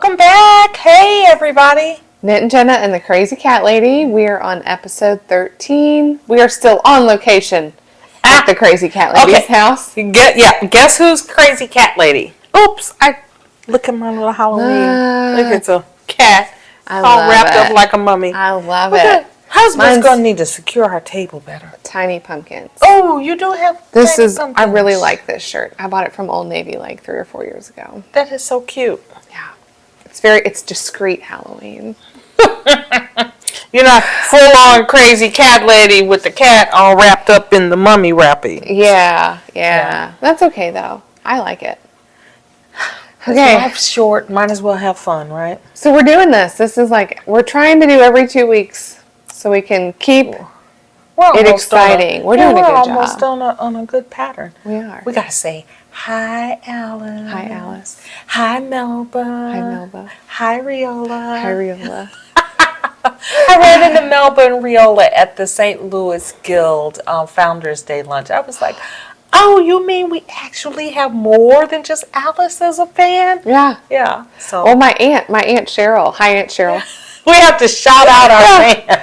Welcome back. Hey, everybody. KnittinJenna and the Crazy Cat Lady. We are on episode 13. We are still on location at the Crazy Cat Lady's house. Guess who's Crazy Cat Lady? Oops, look at my little Halloween. Look, it's a cat all wrapped up like a mummy. I love it. Husband's going to need to secure our table better. Tiny pumpkins. Oh, you do have tiny pumpkins. I really like this shirt. I bought it from Old Navy like 3 or 4 years ago. That is so cute. Yeah. It's discreet Halloween. You're not full on Crazy Cat Lady with the cat all wrapped up in the mummy wrapping. Yeah. That's okay though. I like it. Okay. Life's short. Might as well have fun, right? So we're doing this. This is like, we're trying to do every 2 weeks so we can keep it exciting. We're doing a good job. We're almost on a good pattern. We are. We got to say, hi, Alice. Hi, Alice. Hi, Melba. Hi, Melba. Hi, Riola. Hi, Riola. I ran into Melba and Riola at the St. Louis Guild Founders Day lunch. I was like, oh, you mean we actually have more than just Alice as a fan? Yeah. Yeah. So. Well, my aunt Cheryl. Hi, Aunt Cheryl. We have to shout out our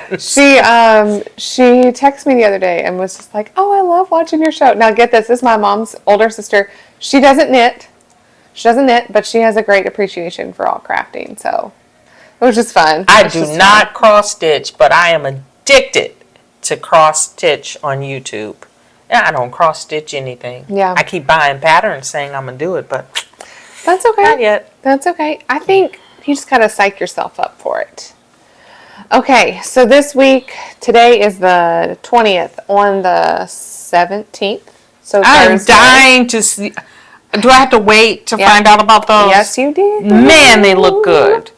fans. She texted me the other day and was just like, oh, I love watching your show. Now get this is my mom's older sister. She doesn't knit, but she has a great appreciation for all crafting. So it was just fun. I do not cross stitch, but I am addicted to cross stitch on YouTube. Yeah, I don't cross stitch anything. Yeah. I keep buying patterns saying I'm gonna do it, but that's okay. Not yet. That's okay. I think you just gotta psych yourself up for it. Okay, so this week, today is the 20th, on the 17th. So I'm dying to see. Do I have to wait to find out about those? Yes, you did. Man, they look good.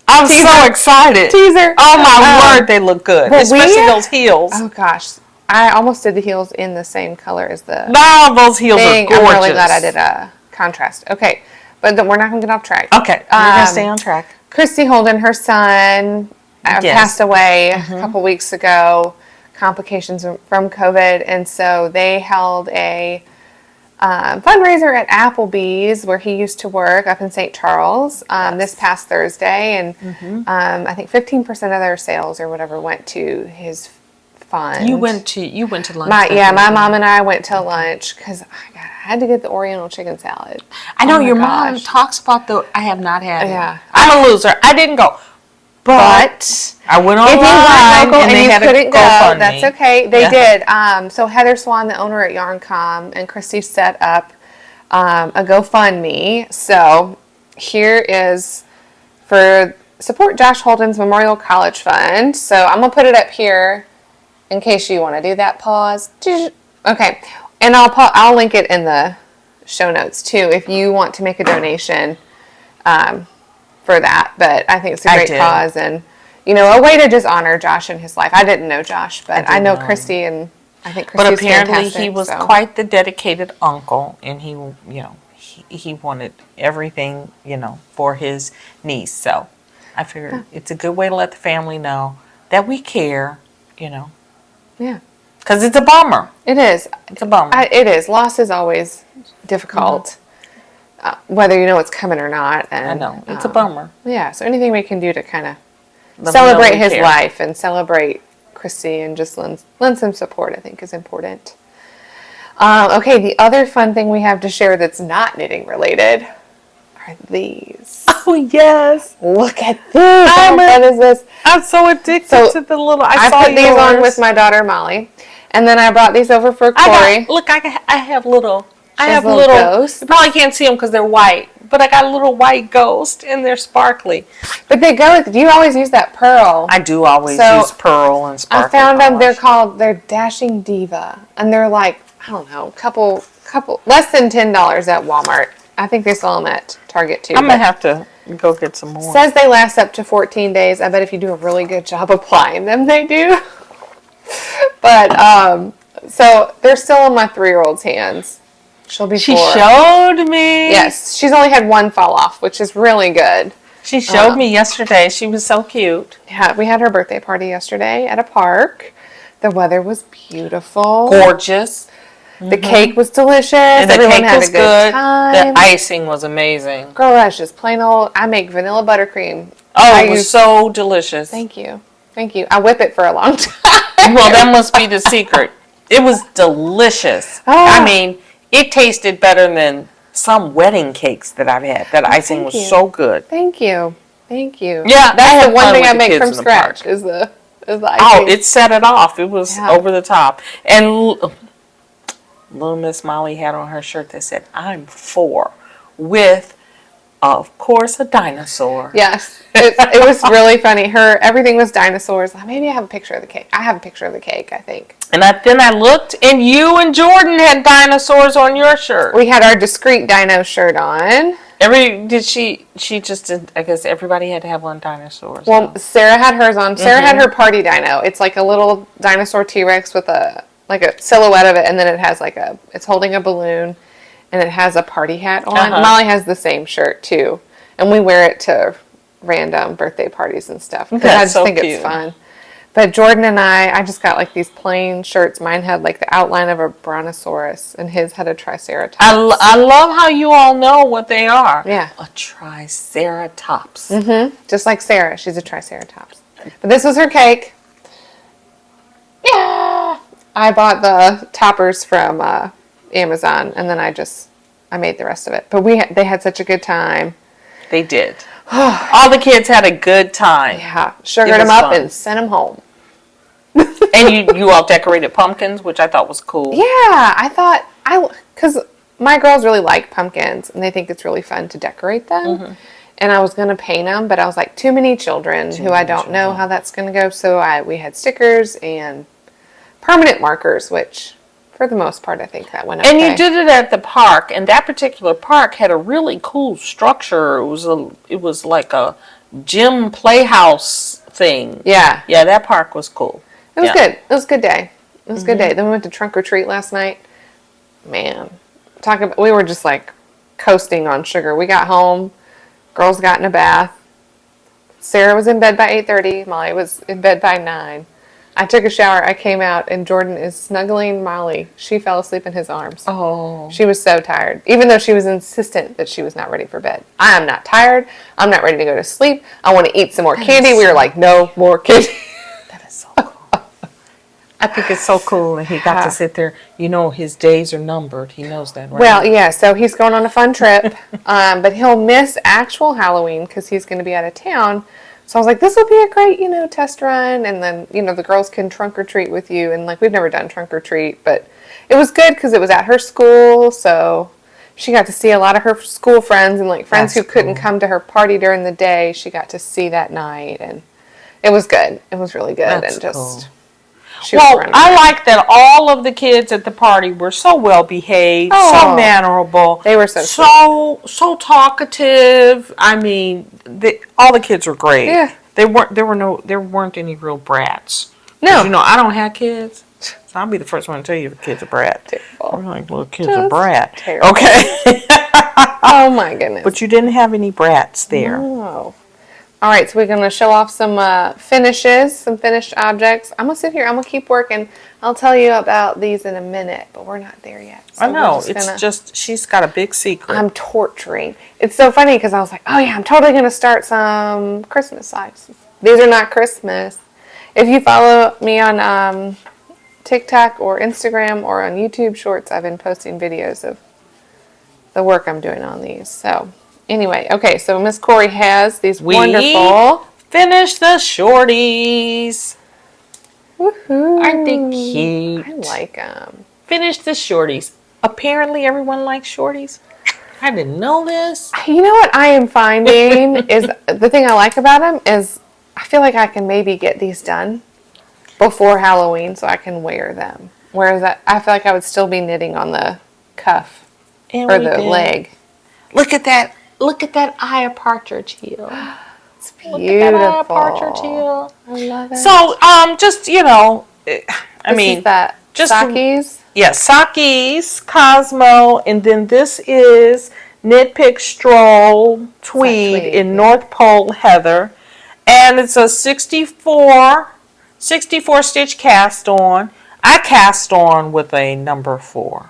I'm so excited. Teaser. Oh my word, they look good. Especially those heels. Oh gosh, I almost did the heels in the same color as the. No, those heels are gorgeous. I'm really glad I did a contrast. Okay, but we're not going to get off track. Okay, we're going to stay on track. Christy Holden, her son, passed away a couple weeks ago. Complications from COVID, and so they held a fundraiser at Applebee's where he used to work up in St. Charles this past Thursday, and I think 15% of their sales or whatever went to his fund. You went to lunch. My mom and I went to lunch because I had to get the Oriental chicken salad. I know your mom talks about I have not had it. Yeah, I'm a loser. I didn't go. But I went online if you weren't local and you couldn't go, that's okay. They did. So Heather Swan, the owner at Yarncom, and Christy set up a GoFundMe. So here is for support Josh Holden's Memorial College Fund. So I'm gonna put it up here in case you want to do that. Pause. Okay, and I'll link it in the show notes too if you want to make a donation. For that, but I think it's a great cause, and a way to just honor Josh in his life. I didn't know Josh, but I know Christy, and I think Christy's fantastic. But apparently he was quite the dedicated uncle, and he wanted everything, for his niece. So I figured it's a good way to let the family know that we care, Yeah. Because it's a bummer. It is. It's a bummer. It is. Loss is always difficult. Whether you know it's coming or not. And, I know. It's a bummer. Yeah, so anything we can do to kind of celebrate his life and celebrate Christy and just lend some support, I think, is important. Okay, the other fun thing we have to share that's not knitting related are these. Oh, yes. Look at this. How fun is this? I'm so addicted to the little... I saw put these on with my daughter, Molly. And then I brought these over for Korey. I have little... I have little ghosts. You probably can't see them because they're white, but I got a little white ghost and they're sparkly. But they go with, do you always use that pearl? I do always use pearl and sparkly. I found them, they're Dashing Diva, and they're like, I don't know, couple, less than $10 at Walmart. I think they sell them at Target too. I'm going to have to go get some more. Says they last up to 14 days. I bet if you do a really good job applying them, they do. But, so they're still in my 3-year-old's hands. She'll be 4. She showed me. Yes, she's only had one fall off, which is really good. She showed me yesterday. She was so cute. Yeah, we had her birthday party yesterday at a park. The weather was beautiful. Gorgeous. The cake was delicious. And Everyone had a good time. The icing was amazing. Girl, that's just plain old. I make vanilla buttercream. Oh, it was so delicious. Thank you. Thank you. I whip it for a long time. Well, that must be the secret. It was delicious. Oh. I mean, it tasted better than some wedding cakes that I've had. That icing was so good. Thank you. Thank you. Yeah, that's the one thing I make from scratch is the icing. Oh, it set it off. It was over the top. And little Miss Molly had on her shirt that said, "I'm 4," with, of course, a dinosaur. Yes, it was really funny. Everything was dinosaurs. Maybe I have a picture of the cake. I have a picture of the cake, I think. And then I looked, and you and Jordan had dinosaurs on your shirt. We had our discreet dino shirt on. She just did, I guess everybody had to have one dinosaur. So. Well, Sarah had hers on. Sarah had her party dino. It's like a little dinosaur T-Rex with a silhouette of it, and then it has it's holding a balloon, and it has a party hat on. Molly has the same shirt too, and we wear it to random birthday parties and stuff. Because I just think it's fun. But Jordan and I just got these plain shirts. Mine had the outline of a brontosaurus, and his had a triceratops. I love how you all know what they are. Yeah. A triceratops. Mm-hmm. Just like Sarah. She's a triceratops. But this was her cake. Yeah. I bought the toppers from Amazon, and then I made the rest of it. But they had such a good time. They did. All the kids had a good time. Yeah. Sugared them up and sent them home. And you all decorated pumpkins, which I thought was cool. Yeah, I thought because my girls really like pumpkins and they think it's really fun to decorate them. Mm-hmm. And I was gonna paint them, but I was like, too many children who I don't know how that's gonna go. So we had stickers and permanent markers, which for the most part I think that went okay. And you did it at the park, and that particular park had a really cool structure. It was like a gym playhouse thing. Yeah. Yeah, that park was cool. It was good. It was a good day. It was a good day. Then we went to trunk or treat last night. Man, we were just coasting on sugar. We got home. Girls got in a bath. Sarah was in bed by 8:30. Molly was in bed by 9. I took a shower. I came out, and Jordan is snuggling Molly. She fell asleep in his arms. Oh. She was so tired, even though she was insistent that she was not ready for bed. I am not tired. I'm not ready to go to sleep. I want to eat some more candy. We were like, no more candy. That is so cool. I think it's so cool that he got to sit there. His days are numbered. He knows that, right? Well, yeah, so he's going on a fun trip, but he'll miss actual Halloween because he's going to be out of town. So I was like, this will be a great, test run. And then, the girls can trunk or treat with you. And we've never done trunk or treat, but it was good because it was at her school. So she got to see a lot of her school friends and friends who couldn't come to her party during the day. She got to see that night, and it was good. It was really good. That's and just cool. Well, I like that all of the kids at the party were so well behaved, so mannerable. They were so talkative. I mean, all the kids were great. Yeah. There weren't any real brats. No. I don't have kids. So I'll be the first one to tell you if a kid's a brat. Terrible. I'm like, well, kid's a brat. Terrible. Okay. Oh my goodness. But you didn't have any brats there. No. All right, so we're going to show off some finishes, some finished objects. I'm going to sit here. I'm going to keep working. I'll tell you about these in a minute, but we're not there yet. So I know. She's got a big secret. I'm torturing. It's so funny because I was like, oh yeah, I'm totally going to start some Christmas socks. These are not Christmas. If you follow me on TikTok or Instagram or on YouTube Shorts, I've been posting videos of the work I'm doing on these. So anyway, okay, so Miss Korey has these wonderful. Finished the shorties. Woohoo. Aren't they cute? I like them. Finished the shorties. Apparently everyone likes shorties. I didn't know this. You know what I am finding is the thing I like about them is I feel like I can maybe get these done before Halloween so I can wear them. Whereas I feel like I would still be knitting on the cuff or the leg. Look at that. Look at that eye of partridge heel. It's beautiful. Look at that eye of partridge heel. I love it. So, just, I mean, is that just Sockease? Yes, Sockease, Cosmo, and then this is Knit Picks Stroll Tweed in North Pole Heather. And it's a 64 stitch cast on. I cast on with a number 4,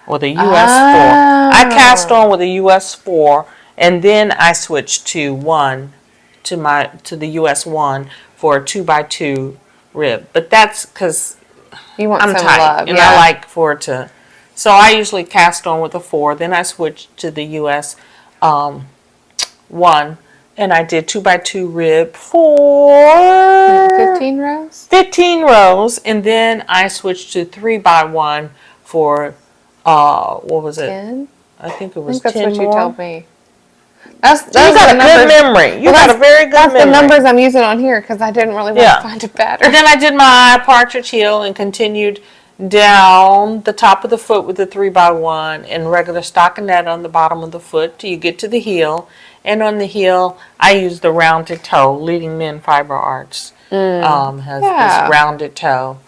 with a US 4. I cast on with a US 4, and then I switched to the US 1 for a 2x2 rib. But that's because I'm tight, love, and I like for it to. So I usually cast on with a 4. Then I switched to the US 1, and I did 2x2 rib for 15 rows. 15 rows, and then I switched to 3x1 for what was it? 10? I think it was 10 that's what more. you told me. Those You got a good memory. You got a very good memory. That's the numbers I'm using on here because I didn't really want to find a pattern. And then I did my partridge heel and continued down the top of the foot with the 3x1 and regular stockinette on the bottom of the foot till you get to the heel. And on the heel, I use the rounded toe. Leading Men Fiber Arts has this rounded toe.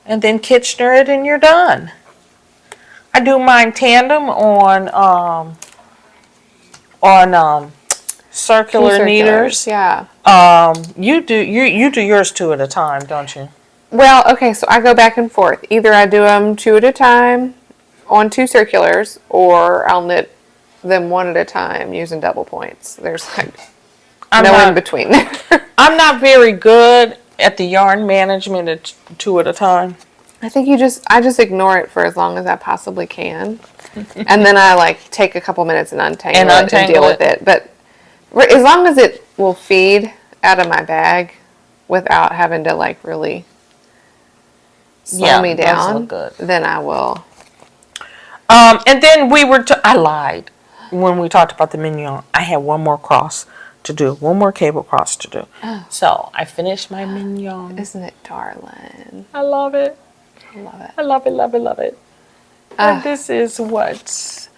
And then Kitchener it and you're done. I do mine tandem on circular kneaders. Yeah. You do yours 2 at a time, don't you? Well, okay, so I go back and forth. Either I do them 2 at a time on 2 circulars, or I'll knit them 1 at a time using double points. There's like no in between there. I'm not very good at the yarn management at 2 at a time. I think I just ignore it for as long as I possibly can. And then I like take a couple minutes and untangle it and deal with it. But as long as it will feed out of my bag without having to like really slow me down, then I will. And then I lied when we talked about the Mignon. I had one more cross to do, one more cable cross to do. Oh. So I finished my Mignon. Isn't it darling? I love it. I love it. I love it, love it, love it. And this is what?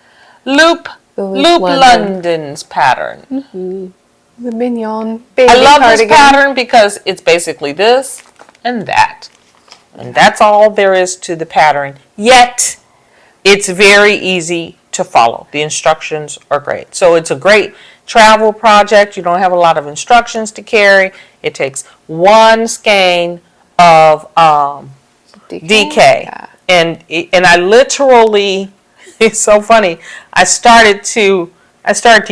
Loop London's pattern. Mm-hmm. The Mignon baby I love cardigan. This pattern because it's basically this and that. And that's all there is to the pattern. Yet, it's very easy to follow. The instructions are great. So it's a great travel project. You don't have a lot of instructions to carry. It takes 1 skein of DK. Yeah. And I literally, it's so funny. I started to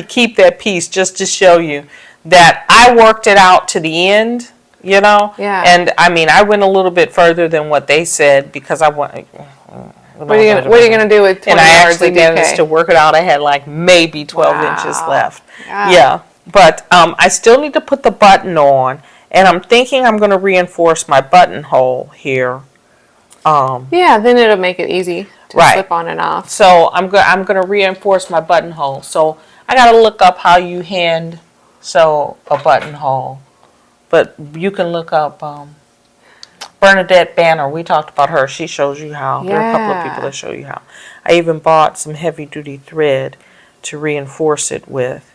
keep that piece just to show you that I worked it out to the end, you know? Yeah. And I mean, I went a little bit further than what they said because I went. What are you going to do with 20 and I yards actually of DK? managed to work it out. I had like maybe 12 inches left. Yeah. Yeah. But I still need to put the button on. And I'm thinking I'm going to reinforce my buttonhole here. Yeah, then it'll make it easy to slip on and off. So I'm going to reinforce my buttonhole. So I got to look up how you hand sew a buttonhole. But you can look up Bernadette Banner. We talked about her. She shows you how. There are a couple of people that show you how. I even bought some heavy duty thread to reinforce it with.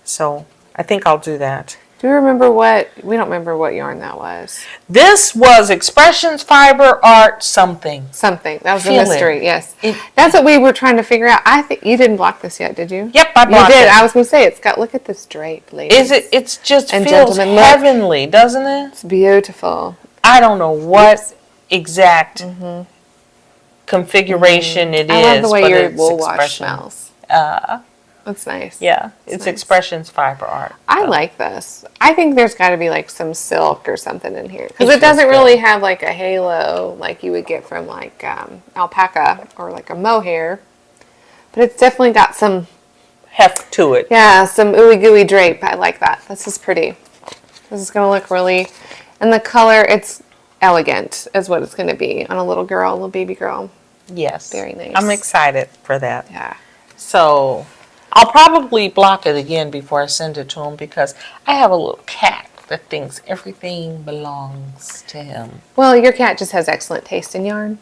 So I think I'll do that. Do you remember we don't remember what yarn that was. This was Expressions Fiber Art something. Something. That was a mystery, yes. That's what we were trying to figure out. I think you didn't block this yet, did you? Yep, I blocked it. You did. I was going to say, look at this drape, ladies. It's just feels heavenly, doesn't it? It's beautiful. I don't know what exact configuration it is. I love the way your wool wash smells. That's nice. Yeah, it's nice. Expressions Fiber Art. I like this. I think there's got to be like some silk or something in here because it doesn't really have like a halo like you would get from like alpaca or like a mohair, but it's definitely got some heft to it. Yeah, some ooey gooey drape. I like that. This is pretty. This is gonna look really, and the color, it's elegant is what it's gonna be on a little baby girl. Yes. Very nice. I'm excited for that. Yeah. So I'll probably block it again before I send it to him because I have a little cat that thinks everything belongs to him. Well, your cat just has excellent taste in yarn.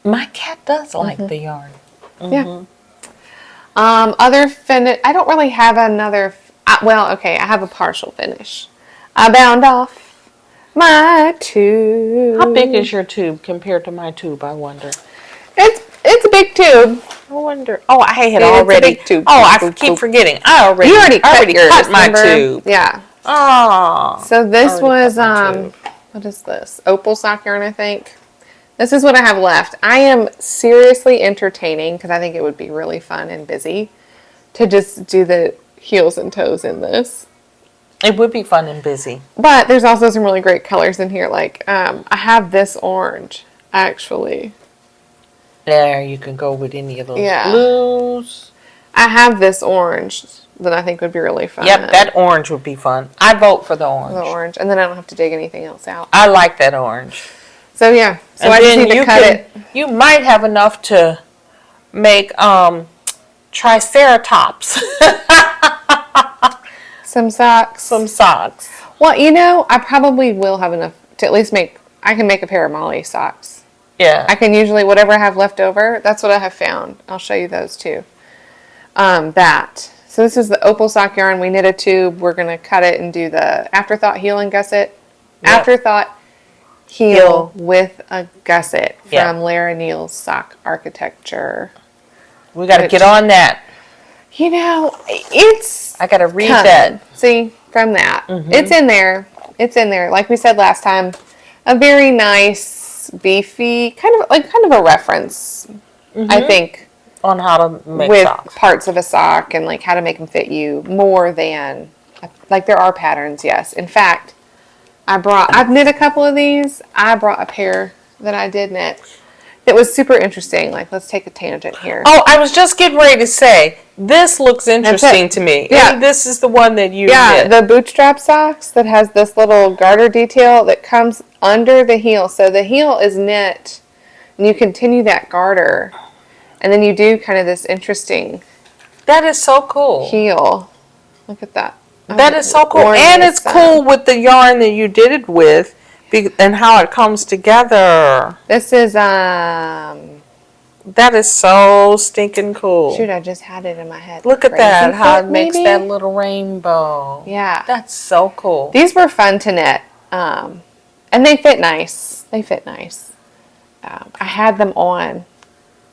My cat does like the yarn. Yeah. Other finish, I don't really have another, I have a partial finish. I bound off my tube. How big is your tube compared to my tube, I wonder? It's a big tube. I wonder. Oh, I had already. It's a big tube. Oh, I keep forgetting. I already cut my tube. Yeah. Oh. So this was what is this? Opal Sock yarn, I think. This is what I have left. I am seriously entertaining, because I think it would be really fun and busy to just do the heels and toes in this. It would be fun and busy. But there's also some really great colors in here. Like, I have this orange, actually. There, you can go with any of those blues. I have this orange that I think would be really fun. Yep, that orange would be fun. I vote for the orange. The orange. And then I don't have to dig anything else out. I like that orange. So, yeah. So I just need to cut it. You might have enough to make triceratops. Some socks. Some socks. Well, you know, I probably will have enough to at least I can make a pair of Molly socks. Yeah. I can usually, whatever I have left over, that's what I have found. I'll show you those too. So this is the Opal Sock yarn. We knit a tube. We're going to cut it and do the Afterthought heel and gusset. Yep. Afterthought heel with a gusset from Lara Neel's Sock Architecture. We got to get on that. You know, I got to read that. See, from that. Mm-hmm. It's in there. It's in there. Like we said last time, a very nice, beefy, kind of a reference, I think. On how to make socks. With parts of a sock and like how to make them fit you more than, like there are patterns, yes. In fact, I've knit a couple of these. I brought a pair that I did knit. It was super interesting. Like, let's take a tangent here. Oh, I was just getting ready to say, this looks interesting to me. Yeah. This is the one that you knit. The Bootstrap Socks that has this little garter detail that comes under the heel. So the heel is knit, and you continue that garter. And then you do kind of this interesting... That is so cool. Heel. Look at that. That is so cool. And it's cool with the yarn that you did it with. And how it comes together. This is, that is so stinking cool. Shoot, I just had it in my head. Look at that, how it makes that little rainbow. Yeah. That's so cool. These were fun to knit. And they fit nice. They fit nice. I had them on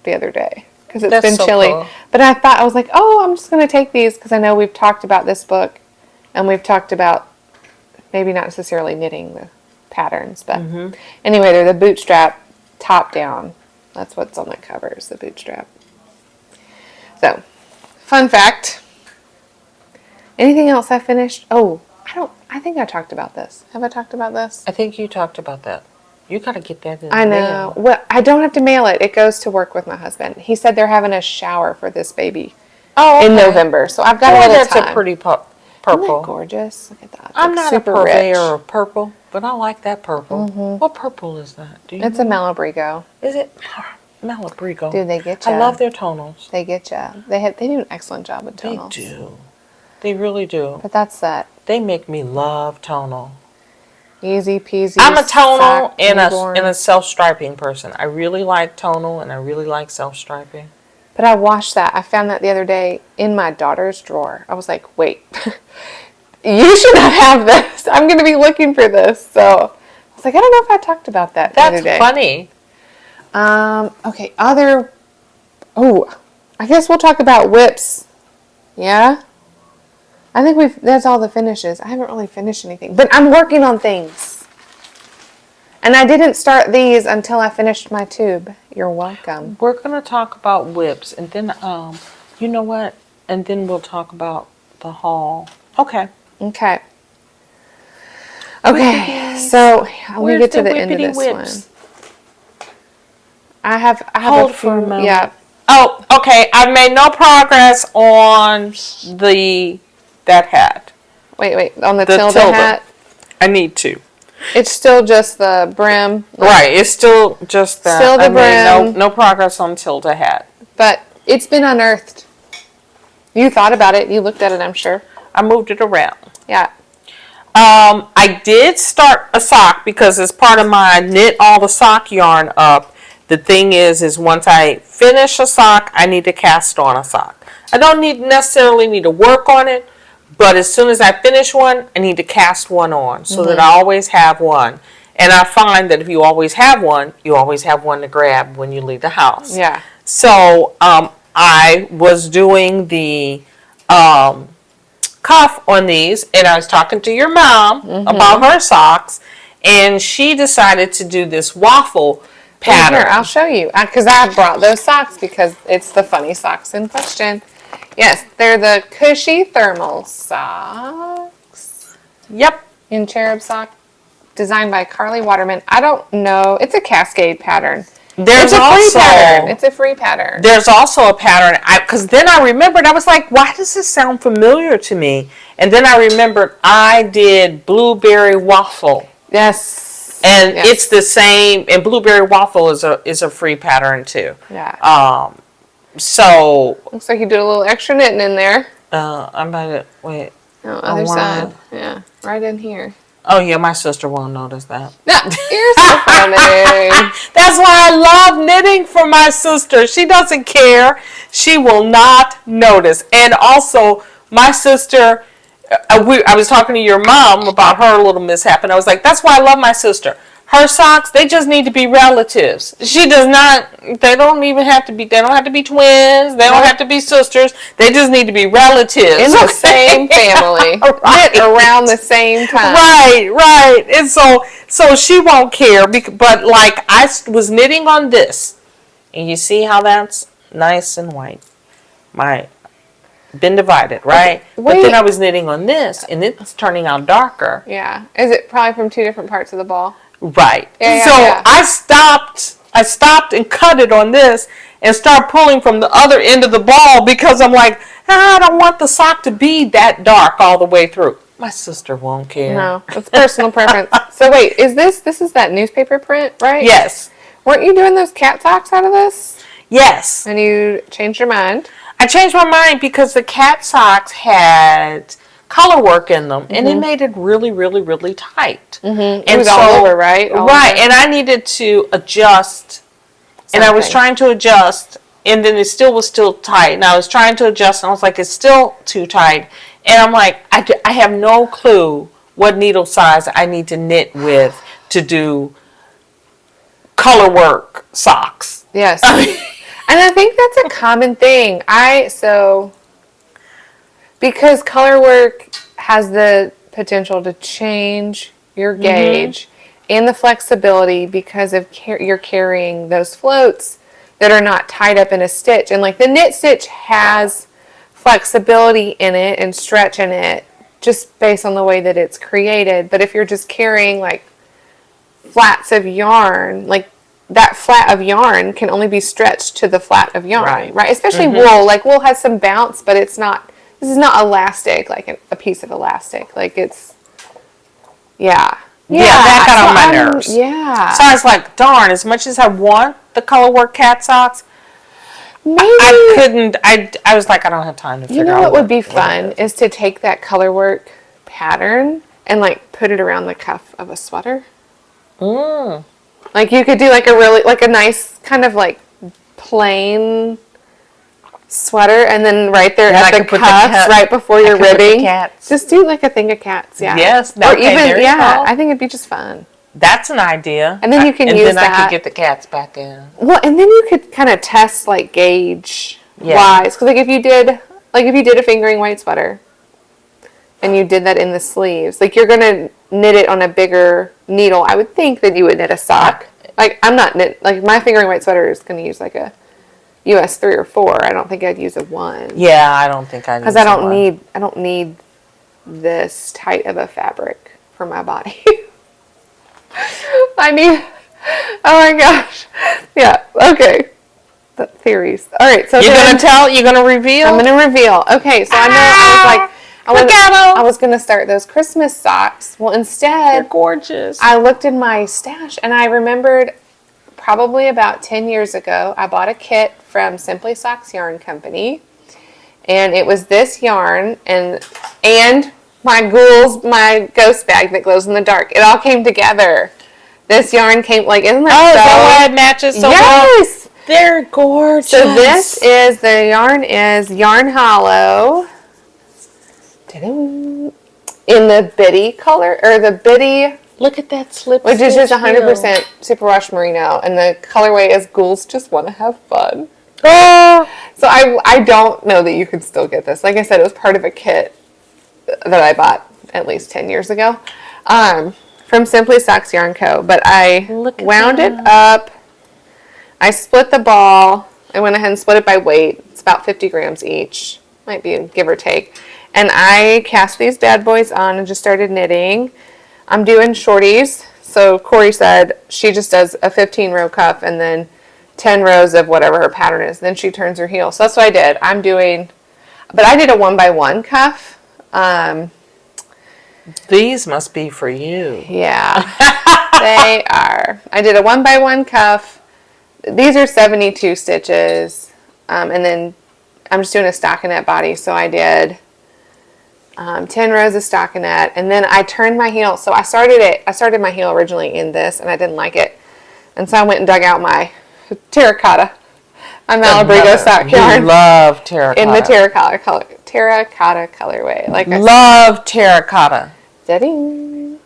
the other day because it's been chilly. Cool. But I was like, oh, I'm just going to take these because I know we've talked about this book. And we've talked about maybe not necessarily knitting the patterns, but anyway, they're the bootstrap top down. That's what's on the covers, the bootstrap. So, fun fact. Anything else I finished? Oh, I think I talked about this. Have I talked about this? I think you talked about that. You got to get that in. I know. Well, I don't have to mail it. It goes to work with my husband. He said they're having a shower for this baby in November, so I've got a little time. That's a pretty purple. Isn't that gorgeous? Look at that. I'm not a purveyor of purple, but I like that purple. What purple is that? It's a Malabrigo. Is it? Malabrigo. Dude, they get you. I love their tonals. They get you. They do an excellent job with tonals. They do. They really do. But that's that. They make me love tonal. Easy peasy. I'm a tonal and a self-striping person. I really like tonal and I really like self-striping. But I washed that. I found that the other day in my daughter's drawer. I was like, wait, you should not have this. I'm going to be looking for this. So I was like, I don't know if I talked about that the other day. That's funny. Okay, I guess we'll talk about whips. Yeah? I think that's all the finishes. I haven't really finished anything. But I'm working on things. And I didn't start these until I finished my tube. You're welcome. We're going to talk about whips. And then, you know what? And then we'll talk about the haul. Okay. Okay. So we get to the end of this one. I have Hold for a moment. Yeah. Oh, okay. I've made no progress on that hat. Wait. On the Tiilda hat? I need to. It's still just the brim. Right. It's still just that. Still the brim. No progress on Tiilda hat. But it's been unearthed. You thought about it. You looked at it, I'm sure. I moved it around. Yeah. I did start a sock because as part of my knit all the sock yarn up, the thing is once I finish a sock, I need to cast on a sock. I don't necessarily need to work on it, but as soon as I finish one, I need to cast one on so that I always have one. And I find that if you always have one, you always have one to grab when you leave the house. Yeah. So I was doing the cuff on these, and I was talking to your mom about her socks, and she decided to do this waffle pattern. Here, I'll show you. Because I brought those socks because it's the funny socks in question. Yes, they're the Cushy Thermal Socks. Yep. In cherub sock, designed by Carly Waterman. I don't know. It's a Cascade pattern. It's a free pattern. It's a free pattern. There's also a pattern, because then I remembered, I was like, why does this sound familiar to me? And then I remembered I did Blueberry Waffle. Yes. And it's the same, and Blueberry Waffle is a free pattern too. Yeah. So. Looks like you did a little extra knitting in there. I'm about to, wait. Oh, other side. Yeah, right in here. Oh, yeah, my sister won't notice that. You're so funny. That's why I love knitting for my sister. She doesn't care. She will not notice. And also, my sister, I was talking to your mom about her little mishap, and I was like, that's why I love my sister. Her socks, they just need to be relatives. She does not, they don't have to be twins. They don't have to be sisters. They just need to be relatives. In the same family. Right. Knit around the same time. Right. And so she won't care. But like I was knitting on this. And you see how that's nice and white. Been divided, right? But then I was knitting on this, and it's turning out darker. Yeah. Is it probably from two different parts of the ball? Right. Yeah. I stopped and cut it on this and start pulling from the other end of the ball because I'm like, I don't want the sock to be that dark all the way through. My sister won't care. No, it's personal preference. So wait, this is that newspaper print, right? Yes. Weren't you doing those cat socks out of this? Yes. And you changed your mind? I changed my mind because the cat socks had color work in them, and it made it really, really, really tight. And it was all over, right? Right, and I needed to adjust, and I was trying to adjust, and then it was still tight, and I was trying to adjust, and I was like, it's still too tight, and I'm like, I have no clue what needle size I need to knit with to do color work socks. Yes. And I think that's a common thing. Because color work has the potential to change your gauge and the flexibility because of you're carrying those floats that are not tied up in a stitch. And like the knit stitch has flexibility in it and stretch in it just based on the way that it's created. But if you're just carrying like flats of yarn, like that flat of yarn can only be stretched to the flat of yarn, right? Especially wool. Like wool has some bounce, but it's not. This is not elastic, like a piece of elastic. Like it's, that got on my nerves. Yeah. So I was like, darn, as much as I want the color work cat socks, maybe I couldn't. I was like, I don't have time to figure out. You know what would be fun is to take that color work pattern and like put it around the cuff of a sweater. Like you could do like a nice kind of like plain sweater, and then right there at the cuffs, right before you're ribbing, just do like a thing of cats. Yeah. Yes. Or even I think it'd be just fun. That's an idea. And then you can use that. And then I could get the cats back in. Well, and then you could kind of test like gauge wise, because like if you did a fingering weight sweater, and you did that in the sleeves, like you're gonna knit it on a bigger needle. I would think that you would knit a sock. Like I'm not like my fingering weight sweater is gonna use like a US 3 or 4. I don't think I'd use a 1. Yeah, I don't think I'd use a 1. I don't need this tight of a fabric for my body. I need, oh my gosh. Yeah, okay. The theories. All right, so you're gonna reveal? I'm gonna reveal. Okay, so I know I was gonna start those Christmas socks. Well, instead, they're gorgeous. I looked in my stash and I remembered probably about 10 years ago, I bought a kit from Simply Socks Yarn Company, and it was this yarn and my ghost bag that glows in the dark. It all came together. This yarn came, like, isn't that is that why it matches so well? Yes! They're gorgeous. So the yarn is Yarn Hollow in the Biddy color, or the Biddy. Look at that slip. Which is just 100% superwash merino, and the colorway is Ghouls Just Want to Have Fun. So I don't know that you could still get this. Like I said, it was part of a kit that I bought at least 10 years ago from Simply Socks Yarn Co. But I wound it up I split the ball. I went ahead and split it by weight. It's about 50 grams each. Might be give or take. And I cast these bad boys on and just started knitting. I'm doing shorties. So Korey said she just does a 15 row cuff and then 10 rows of whatever her pattern is. Then she turns her heel. So that's what I did. But I did a 1x1 cuff. These must be for you. Yeah, they are. I did a 1x1 cuff. These are 72 stitches. And then I'm just doing a stockinette body. So I did 10 rows of stockinette. And then I turned my heel. So I started my heel originally in this, and I didn't like it. And so I went and dug out my terracotta. My Malabrigo sock yarn. Love terracotta. In the terracotta colorway. Like love terracotta. Da-ding.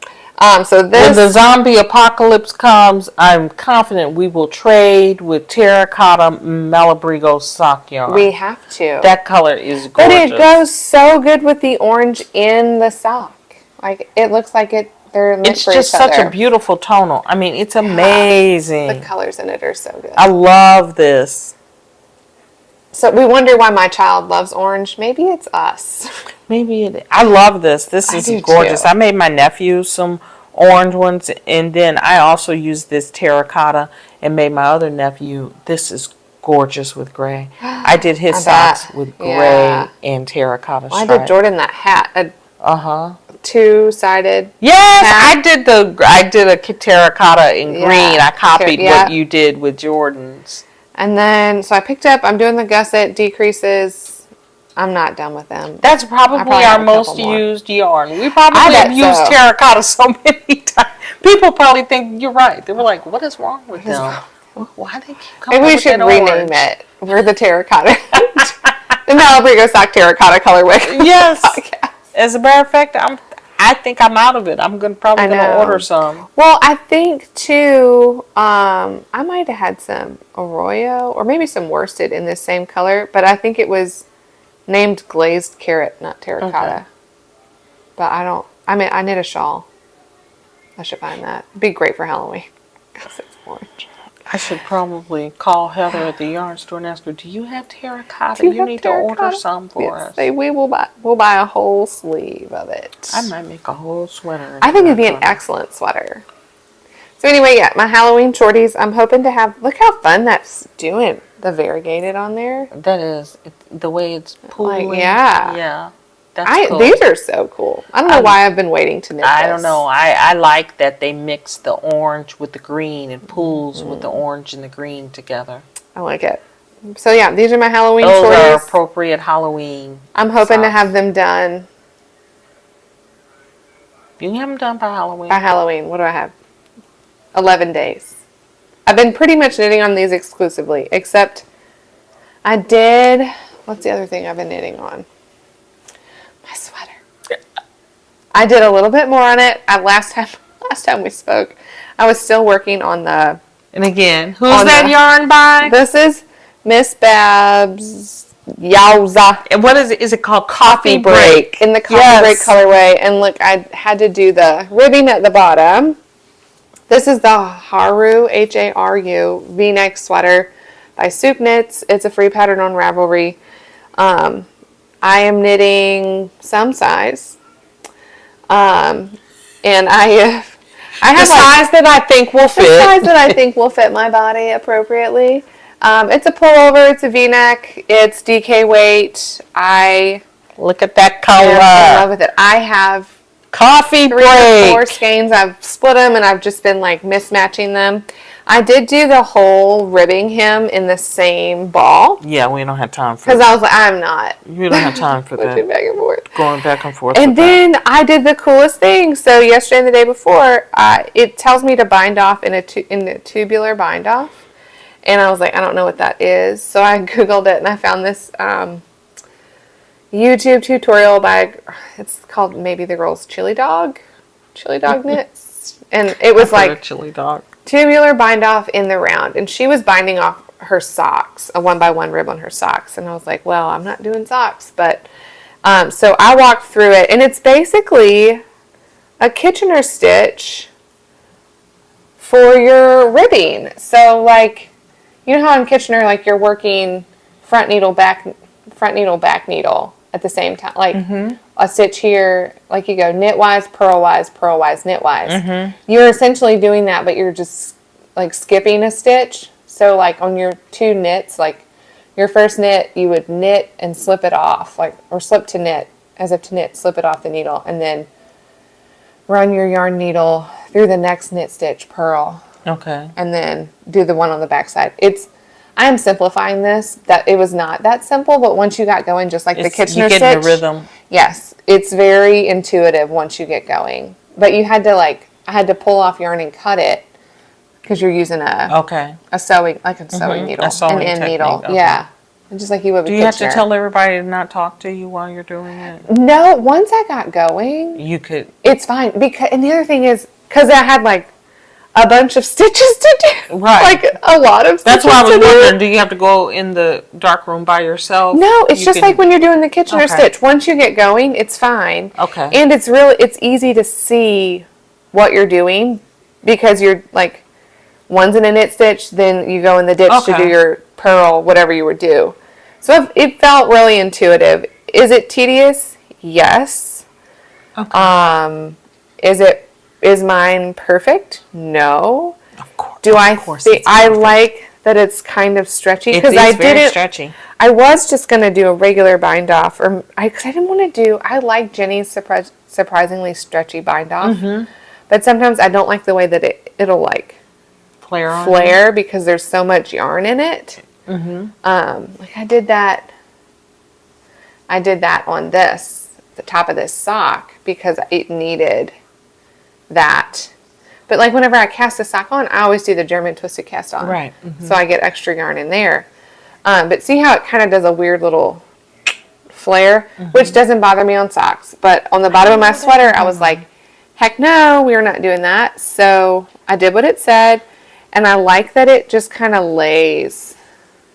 So this. When the zombie apocalypse comes, I'm confident we will trade with terracotta Malabrigo sock yarn. We have to. That color is gorgeous. But it goes so good with the orange in the sock. Like, it looks like they're meant it's for just each other. such a beautiful tonal. I mean, it's amazing. The colors in it are so good. I love this. So we wonder why my child loves orange. Maybe it's us. I love this. This is gorgeous. Too. I made my nephew some orange ones, and then I also used this terracotta and made my other nephew. This is gorgeous with gray. I did his socks with gray and terracotta stripe. I did Jordan that hat. Two-sided. Yes, hat. I did a terracotta in green. I copied what you did with Jordan's. And then, so I picked up, I'm doing the gusset decreases. I'm not done with them. That's probably our most used yarn. We probably have used terracotta so many times. People probably think you're right. They were like, what is wrong with them? Why do they keep coming Maybe we should rename it. We're the terracotta. The Malabrigo sock terracotta colorway. Yes. As a matter of fact, I think I'm out of it. I'm probably gonna order some. Well, I think too. I might have had some Arroyo or maybe some worsted in this same color, but I think it was named glazed carrot, not terracotta. Okay. But I knit a shawl. I should find that. It'd be great for Halloween because it's orange. I should probably call Heather at the yarn store and ask her, do you have terracotta? You need to order some for us. We'll buy a whole sleeve of it. I might make a whole sweater. I think it'd be an excellent sweater. So anyway, my Halloween shorties, I'm hoping to have, look how fun that's doing, the variegated on there. That is, the way it's pulling. Like, yeah. Yeah. That's cool. These are so cool. I don't know why I've been waiting to knit this. I don't know. I like that they mix the orange with the green and pulls with the orange and the green together. I like it. So yeah, these are my Halloween shorties. Those are appropriate Halloween I'm hoping to have them done. You can have them done by Halloween. By Halloween. What do I have? 11 days. I've been pretty much knitting on these exclusively, except I did, what's the other thing I've been knitting on? My sweater. I did a little bit more on it. Last time we spoke, I was still working on the. And again, who's that yarn by? This is Miss Babs Yowza. And what is it? Is it called Coffee Break? In the Coffee Break colorway. And look, I had to do the ribbing at the bottom. This is the Haru, Haru V-neck sweater by Soup Knits. It's a free pattern on Ravelry. I am knitting some size, and I have the size that I think will fit. The size that I think will fit my body appropriately. It's a pullover. It's a V-neck. It's DK weight. Look at that color. I'm in love with it. I have Coffee Break. 3 or 4 skeins. I've split them and I've just been like mismatching them. I did do the whole ribbing hem in the same ball. Yeah, we don't have time for that. Because I was like, I'm not. You don't have time for that. Back and forth. Going back and forth. And then I did the coolest thing. So yesterday and the day before, it tells me to bind off in a tubular bindoff. And I was like, I don't know what that is. So I Googled it and I found this YouTube tutorial by, it's called maybe the girl's Chili Dog Knits. And it was like Chili Dog. Tubular bind off in the round, and she was binding off her socks, a 1x1 rib on her socks, and I was like, well, I'm not doing socks, but so I walked through it, and it's basically a Kitchener stitch for your ribbing. So like you know how in Kitchener, like you're working front needle, back needle at the same time. Like a stitch here, like you go knitwise, purlwise, knitwise. You're essentially doing that, but you're just like skipping a stitch. So like on your 2 knits, like your first knit, you would knit and slip it off, like, or slip to knit, as if to knit, slip it off the needle, and then run your yarn needle through the next knit stitch, purl. Okay. And then do the one on the back side. I am simplifying this. That it was not that simple, but once you got going, just like the Kitchener stitch. You get the rhythm. Yes. It's very intuitive once you get going. But you had to I had to pull off yarn and cut it because you're using a sewing needle. An end needle. Okay. Yeah. And just like you would with Kitchener. Do you have to tell everybody to not talk to you while you're doing it? No. Once I got going. You could. It's fine. And the other thing is, because I had a bunch of stitches to do. Right. Like a lot of stitches. That's why I was wondering, do you have to go in the dark room by yourself? No, it's just like when you're doing the Kitchener stitch. Once you get going, it's fine. Okay. And it's easy to see what you're doing because you're like, one's in a knit stitch, then you go in the ditch to do your purl, whatever you would do. So it felt really intuitive. Is it tedious? Yes. Okay. Is mine perfect? No. Of course. I like that it's kind of stretchy because I didn't. Stretchy. I was just gonna do a regular bind off, because I didn't want to do. I like Jenny's surprisingly stretchy bind off, but sometimes I don't like the way that it'll like flare because there's so much yarn in it. Like I did that on the top of this sock because it needed that. But like whenever I cast the sock on, I always do the German twisted cast on. Right. So I get extra yarn in there. But see how it kind of does a weird little flare, which doesn't bother me on socks. But on the bottom of my sweater, I was like, heck no, we are not doing that. So I did what it said. And I like that it just kind of lays.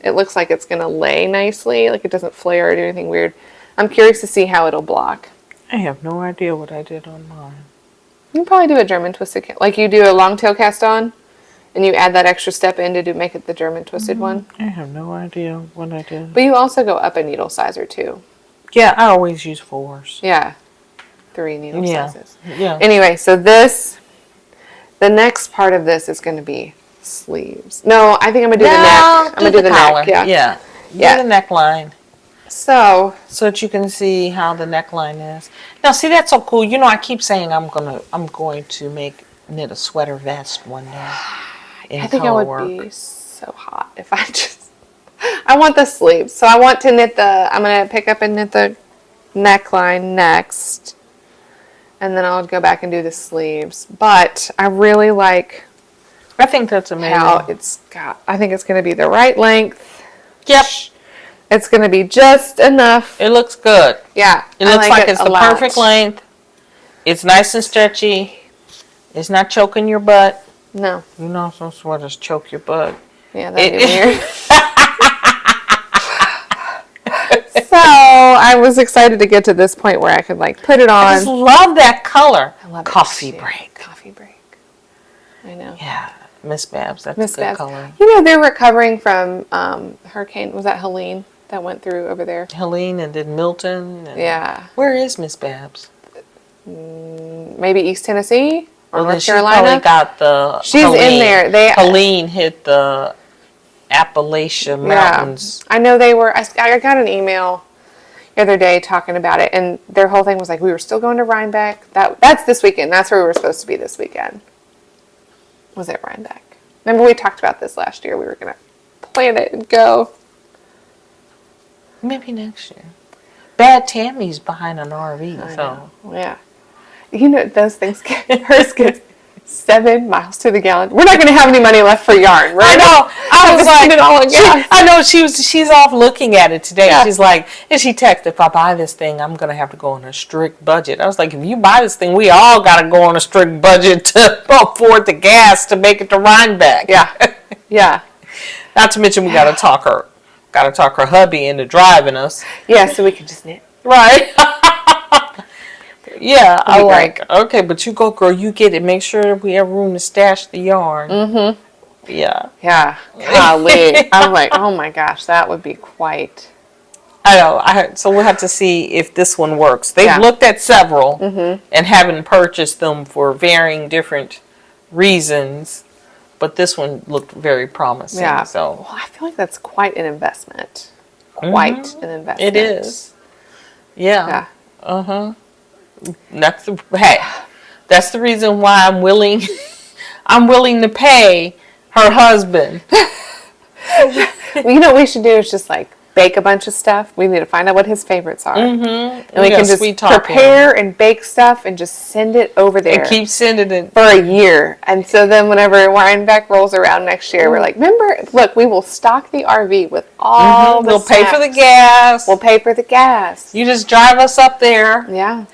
It looks like it's going to lay nicely. Like it doesn't flare or do anything weird. I'm curious to see how it'll block. I have no idea what I did on mine. You can probably do a German twisted cast. Like you do a long tail cast on, and you add that extra step in to make it the German twisted one. I have no idea what I did. But you also go up a needle size or 2. Yeah, I always use 4s. Yeah, 3 needle sizes. Yeah. Anyway, so the next part of this is going to be sleeves. No, I think I'm going to do the neck. I'm going to do the neck. Yeah. Do the neckline. So that you can see how the neckline is. Now, see, that's so cool. You know, I keep saying I'm going to knit a sweater vest one day. I think I would be so hot if I want the sleeves. So I want to I'm going to pick up and knit the neckline next. And then I'll go back and do the sleeves. But I really like. I think that's amazing. How I think it's going to be the right length. Yep. It's going to be just enough. It looks good. Yeah. It looks like it's the perfect length. It's nice and stretchy. It's not choking your butt. No. You know some sweaters choke your butt. Yeah, that'd be weird. So I was excited to get to this point where I could put it on. I just love that color. I love Coffee break. Coffee break. I know. Yeah. Miss Babs. That's a good color. You know, they're recovering from hurricane. Was that Helene that went through over there? Helene and then Milton. Yeah. Where is Miss Babs? Maybe East Tennessee or North Carolina. She's Helene. In there. Helene hit the Appalachian Mountains. I know they were. I got an email the other day talking about it, and their whole thing was like, we were still going to Rhinebeck. That's this weekend. That's where we were supposed to be this weekend. Was it Rhinebeck? Remember we talked about this last year. We were going to plan it and go. Maybe next year. Bad Tammy's behind an RV, so. Yeah. You know, those things hers gets 7 miles to the gallon. We're not going to have any money left for yarn, right? I know. I was like, it all in gas. I know she's off looking at it today. Yeah. She's like, and she texted, if I buy this thing, I'm going to have to go on a strict budget. I was like, if you buy this thing, we all got to go on a strict budget to afford the gas to make it to Rhinebeck. Yeah. Yeah. Not to mention we got to talk her hubby into driving us. Yeah, so we can just knit. Right. Yeah, I like, okay, but you go, girl, you get it. Make sure we have room to stash the yarn. Mm-hmm. Yeah. Yeah. Golly. I'm like, oh my gosh, that would be quite. I know. So we'll have to see if this one works. They've looked at several and haven't purchased them for varying different reasons, but this one looked very promising. Yeah. So well, I feel like that's quite an investment. Quite an investment. It is. Yeah. That's the reason why I'm willing. I'm willing to pay her husband. Well, you know what we should do is just like bake a bunch of stuff. We need to find out what his favorites are. And we can just prepare and bake stuff and just send it over there. And keep sending it. For a year. And so then whenever Rhinebeck rolls around next year, we're like, remember, look, we will stock the RV with all the We'll pay for the gas. We'll pay for the gas. You just drive us up there. Yeah.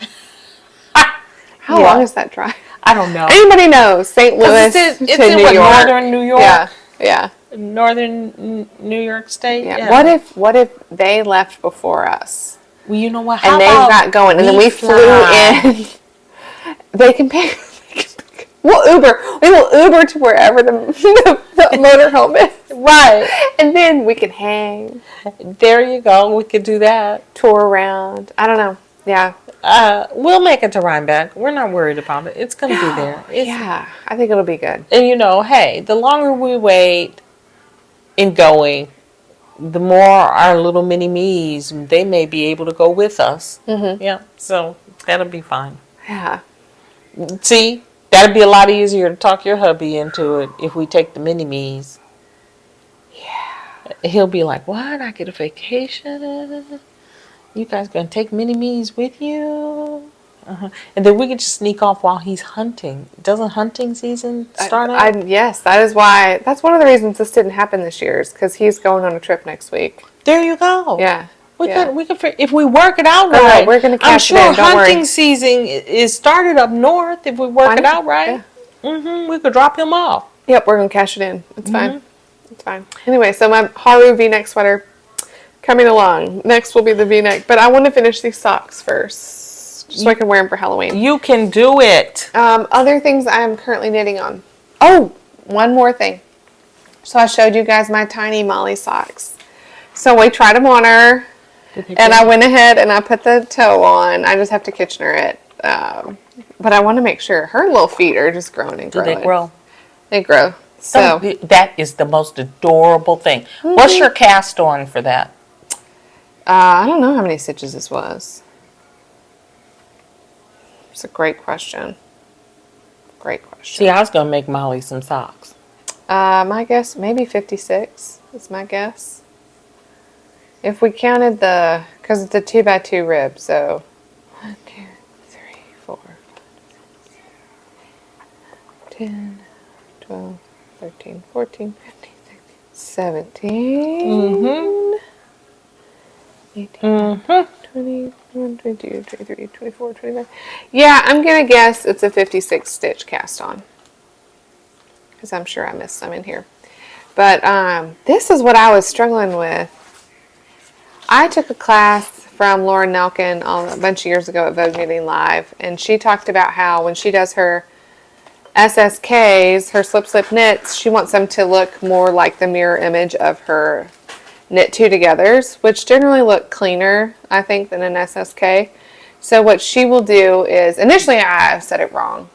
How long is that drive? I don't know. Anybody knows? St. Louis it's to in New York. Northern New York? Yeah. Northern New York State? Yeah. What if they left before us? Well, you know what? And they got going, and then we flew in. They can pay. We'll Uber. We will Uber to wherever the motorhome is. Right. And then we can hang. There you go. We could do that. Tour around. I don't know. Yeah. We'll make it to Rhinebeck. We're not worried about it. It's going to be there. Yeah. I think it'll be good. And hey, the longer we wait in going, the more our little mini-me's, they may be able to go with us. Yeah. So that'll be fine. Yeah. See? That'd be a lot easier to talk your hubby into it if we take the mini-me's. Yeah. He'll be like, what? I get a vacation? You guys going to take mini-me's with you? And then we can just sneak off while he's hunting. Doesn't hunting season start up? Yes, that is why. That's one of the reasons this didn't happen this year is because he's going on a trip next week. There you go. Yeah. We could, if we work it out right. We're going to catch it in, don't hunting worry. season is started up north. If we work it out right, we could drop him off. Yep, we're going to cash it in. It's fine. It's fine. Anyway, so my Haru V-neck sweater coming along. Next will be the V-neck, but I want to finish these socks first, so I can wear them for Halloween. You can do it. Other things I am currently knitting on. Oh, one more thing. So I showed you guys my tiny Molly socks. So we tried them on her. And I went ahead and I put the toe on. I just have to Kitchener it. But I want to make sure. Her little feet are just growing and growing. Do they grow? They grow. So that is the most adorable thing. What's your cast on for that? I don't know how many stitches this was. It's a great question. Great question. See, I was going to make Molly some socks. My guess, maybe 56 is my guess. If we counted because it's a 2x2 rib, so 1, 2, 3, 4, 5, 6, 7, 10, 12, 13, 14, 15, 16, 17, 18, 20, 21, 22, 23, 24, 25. Yeah, I'm going to guess it's a 56 stitch cast on. Because I'm sure I missed some in here. But this is what I was struggling with. I took a class from Lauren Nelkin a bunch of years ago at Vogue Knitting Live, and she talked about how when she does her SSKs, her slip knits, she wants them to look more like the mirror image of her knit two togethers, which generally look cleaner, I think, than an SSK. So what she will do is, initially I said it wrong,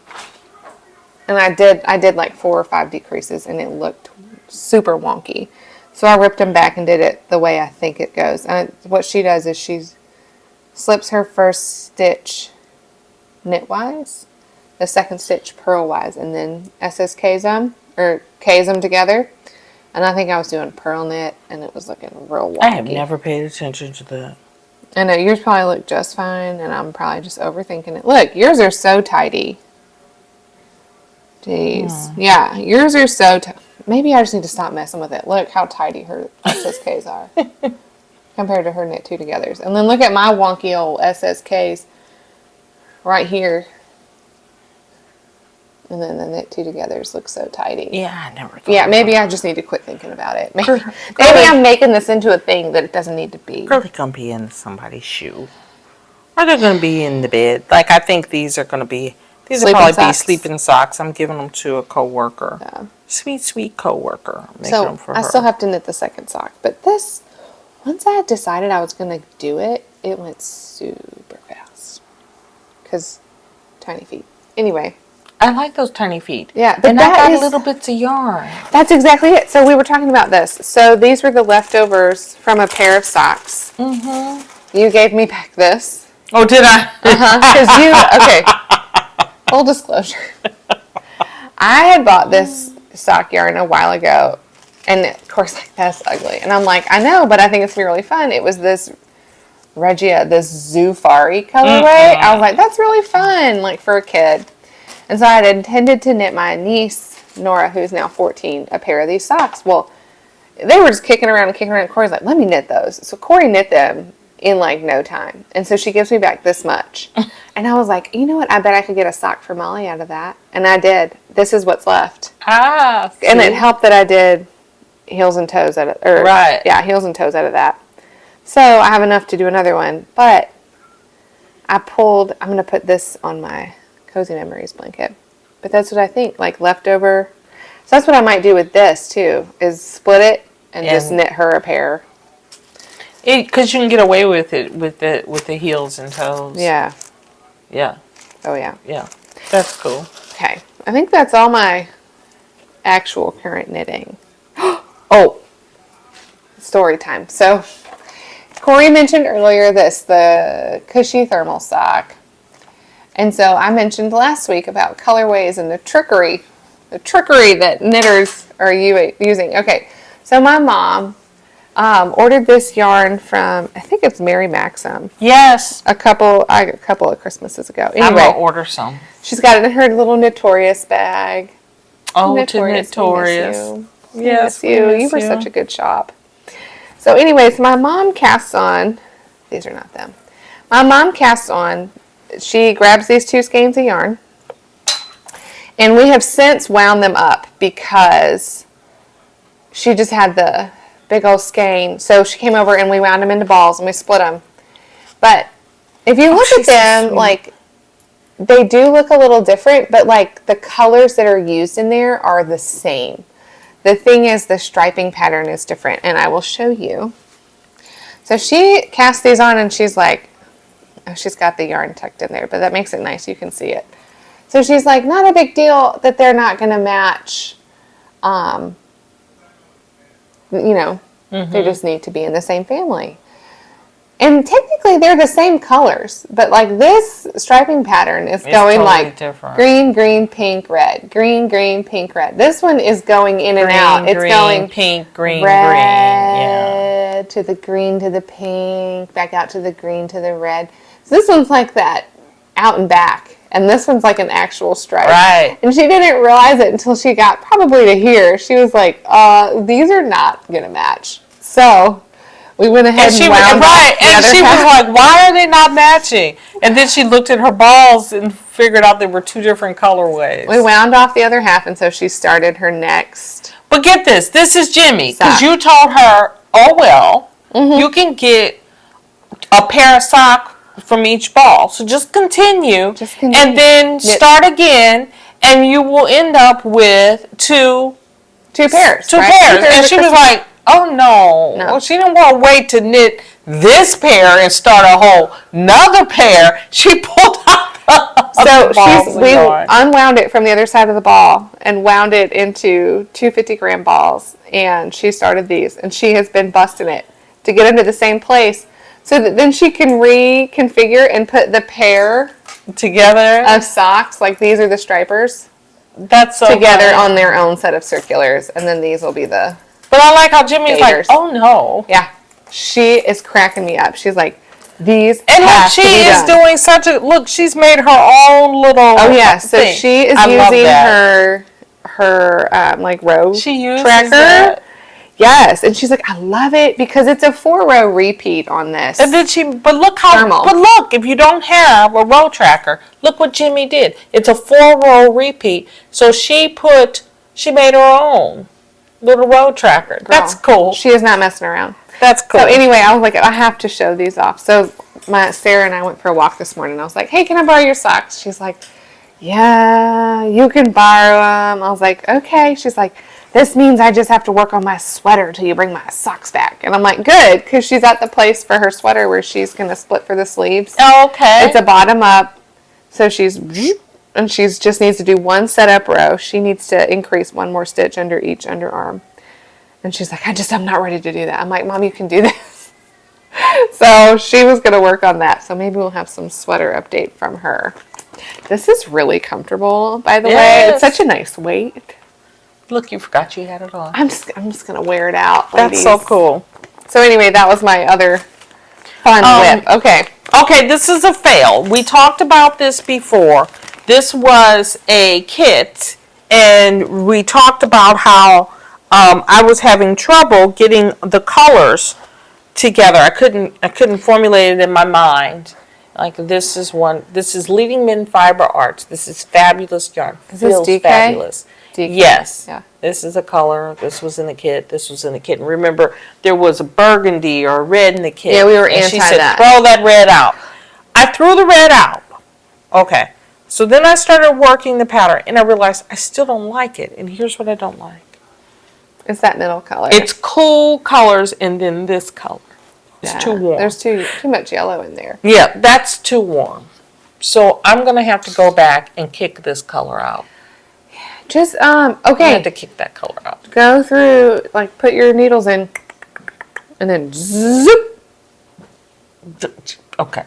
and I did like 4 or 5 decreases, and it looked super wonky. So I ripped them back and did it the way I think it goes. And what she does is she slips her first stitch knitwise, the second stitch purlwise, and then SSKs them, or Ks them together. And I think I was doing purl knit, and it was looking real wonky. I have never paid attention to that. I know, yours probably look just fine, and I'm probably just overthinking it. Look, yours are so tidy. Jeez. Yeah, yours are so tidy. Maybe I just need to stop messing with it. Look how tidy her SSKs are compared to her knit two togethers. And then look at my wonky old SSKs right here. And then the knit two togethers look so tidy. Yeah, I never thought. Yeah, maybe I just need to quit thinking about it. Maybe I'm making this into a thing that it doesn't need to be. Really gonna be in somebody's shoe, or they're gonna be in the bed. Like I think these are gonna be These will probably be sleeping socks. I'm giving them to a coworker. Yeah. Sweet, sweet coworker. So I still have to knit the second sock. But this, once I decided I was going to do it, it went super fast. Because tiny feet. Anyway. I like those tiny feet. Yeah. But and I got little bits of yarn. That's exactly it. So we were talking about this. So these were the leftovers from a pair of socks. Mm-hmm. You gave me back this. Oh, did I? Okay. Full disclosure. I had bought this sock yarn a while ago, and of course, like, that's ugly. And I'm like, I know, but I think it's gonna be really fun. It was this Regia, this Zufari colorway. I was like, that's really fun, like for a kid. And so I had intended to knit my niece, Nora, who's now 14, a pair of these socks. Well, they were just kicking around. Korey's like, let me knit those. So Korey knit them in like no time. And so she gives me back this much. And I was like, you know what? I bet I could get a sock for Molly out of that. And I did. This is what's left. Ah, see? And it helped that I did heels and toes out of it. Right. Yeah, heels and toes out of that. So I have enough to do another one. But I'm going to put this on my Cozy Memories blanket. But that's what I think. Like leftover. So that's what I might do with this too, is split it and just knit her a pair. Because you can get away with it with the heels and toes. Yeah. Yeah. Oh, yeah. Yeah. That's cool. Okay. I think that's all my actual current knitting. Oh. Story time. So, Korey mentioned earlier the Cushy Thermal Sock. And so I mentioned last week about colorways and the trickery that knitters are using. Okay. So my mom ordered this yarn from, I think it's Mary Maxim. Yes. A couple of Christmases ago. Anyway, I'm going to order some. She's got it in her little Notorious bag. Oh, Notorious. Yes, you were such a good shop. So anyways, my mom casts on, these are not them. My mom casts on, she grabs these two skeins of yarn. And we have since wound them up because she just had the big old skein. So she came over and we wound them into balls and we split them. But if you look at them, so like, they do look a little different, but like the colors that are used in there are the same. The thing is, the striping pattern is different, and I will show you. So she casts these on and she's like, oh, she's got the yarn tucked in there, but that makes it nice. You can see it. So she's like, not a big deal that they're not going to match. They just need to be in the same family. And technically they're the same colors, but like this striping pattern is going totally like different. Green, green, pink, red. Green, green, pink, red. This one is going in and out. It's going pink, green, red green. Yeah. To the green to the pink, back out to the green to the red. So this one's like that out and back. And this one's like an actual stripe. Right. And she didn't realize it until she got probably to here. She was like, these are not going to match. So we went ahead and wound right. And she was like, why are they not matching? And then she looked at her balls and figured out they were two different colorways. We wound off the other half, and so she started her next. But get this. This is Jimmy. Because you told her, oh, well, you can get a pair of socks from each ball. So just continue. And then start again, and you will end up with two pairs. Two pairs. And she was like, oh, no. Well, she didn't want to wait to knit this pair and start a whole nother pair. She pulled out we unwound it from the other side of the ball and wound it into 250-gram balls. And she started these. And she has been busting it to get into the same place so that then she can reconfigure and put the pair together of socks. Like these are the stripers. That's so together on their own set of circulars. And then these will be the... But I like how Jimmy's like, oh no. Yeah. She is cracking me up. She's like, these and look, she is doing she's made her own little so she is using her like row she uses tracker. That. Yes. And she's like, I love it because it's a 4-row repeat on this. And then but look, if you don't have a row tracker, look what Jimmy did. It's a 4-row repeat. So she made her own little row tracker. Girl, that's cool. She is not messing around. That's cool. So anyway, I was like, I have to show these off. So Sarah and I went for a walk this morning. I was like, hey, can I borrow your socks? She's like, yeah, you can borrow them. I was like, okay. She's like, this means I just have to work on my sweater till you bring my socks back. And I'm like, good, because she's at the place for her sweater where she's going to split for the sleeves. Oh, okay. It's a bottom up. So and she's just needs to do one setup row. She needs to increase one more stitch under each underarm. And she's like, I'm not ready to do that. I'm like, Mom, you can do this. So she was going to work on that. So maybe we'll have some sweater update from her. This is really comfortable, by the way. It's such a nice weight. Look, you forgot you had it on. I'm just going to wear it out, ladies. That's so cool. So anyway, that was my other fun whip. Okay. Okay, this is a fail. We talked about this before. This was a kit, and we talked about how I was having trouble getting the colors together. I couldn't formulate it in my mind. Like this is Leading Men Fiber Arts. This is fabulous yarn. Is this DK? Fabulous. DK. Yes. Yeah. This is a color. This was in the kit. This was in the kit. And remember, there was a burgundy or a red in the kit. Yeah, we were and anti she said, that. throw that red out. I threw the red out. Okay. So then I started working the pattern, and I realized I still don't like it. And here's what I don't like. It's that middle color. It's cool colors, and then this color. It's too warm. There's too much yellow in there. Yeah, that's too warm. So I'm going to have to go back and kick this color out. Just, okay. I have to kick that color out. Go through, like, put your needles in, and then zoop. Okay.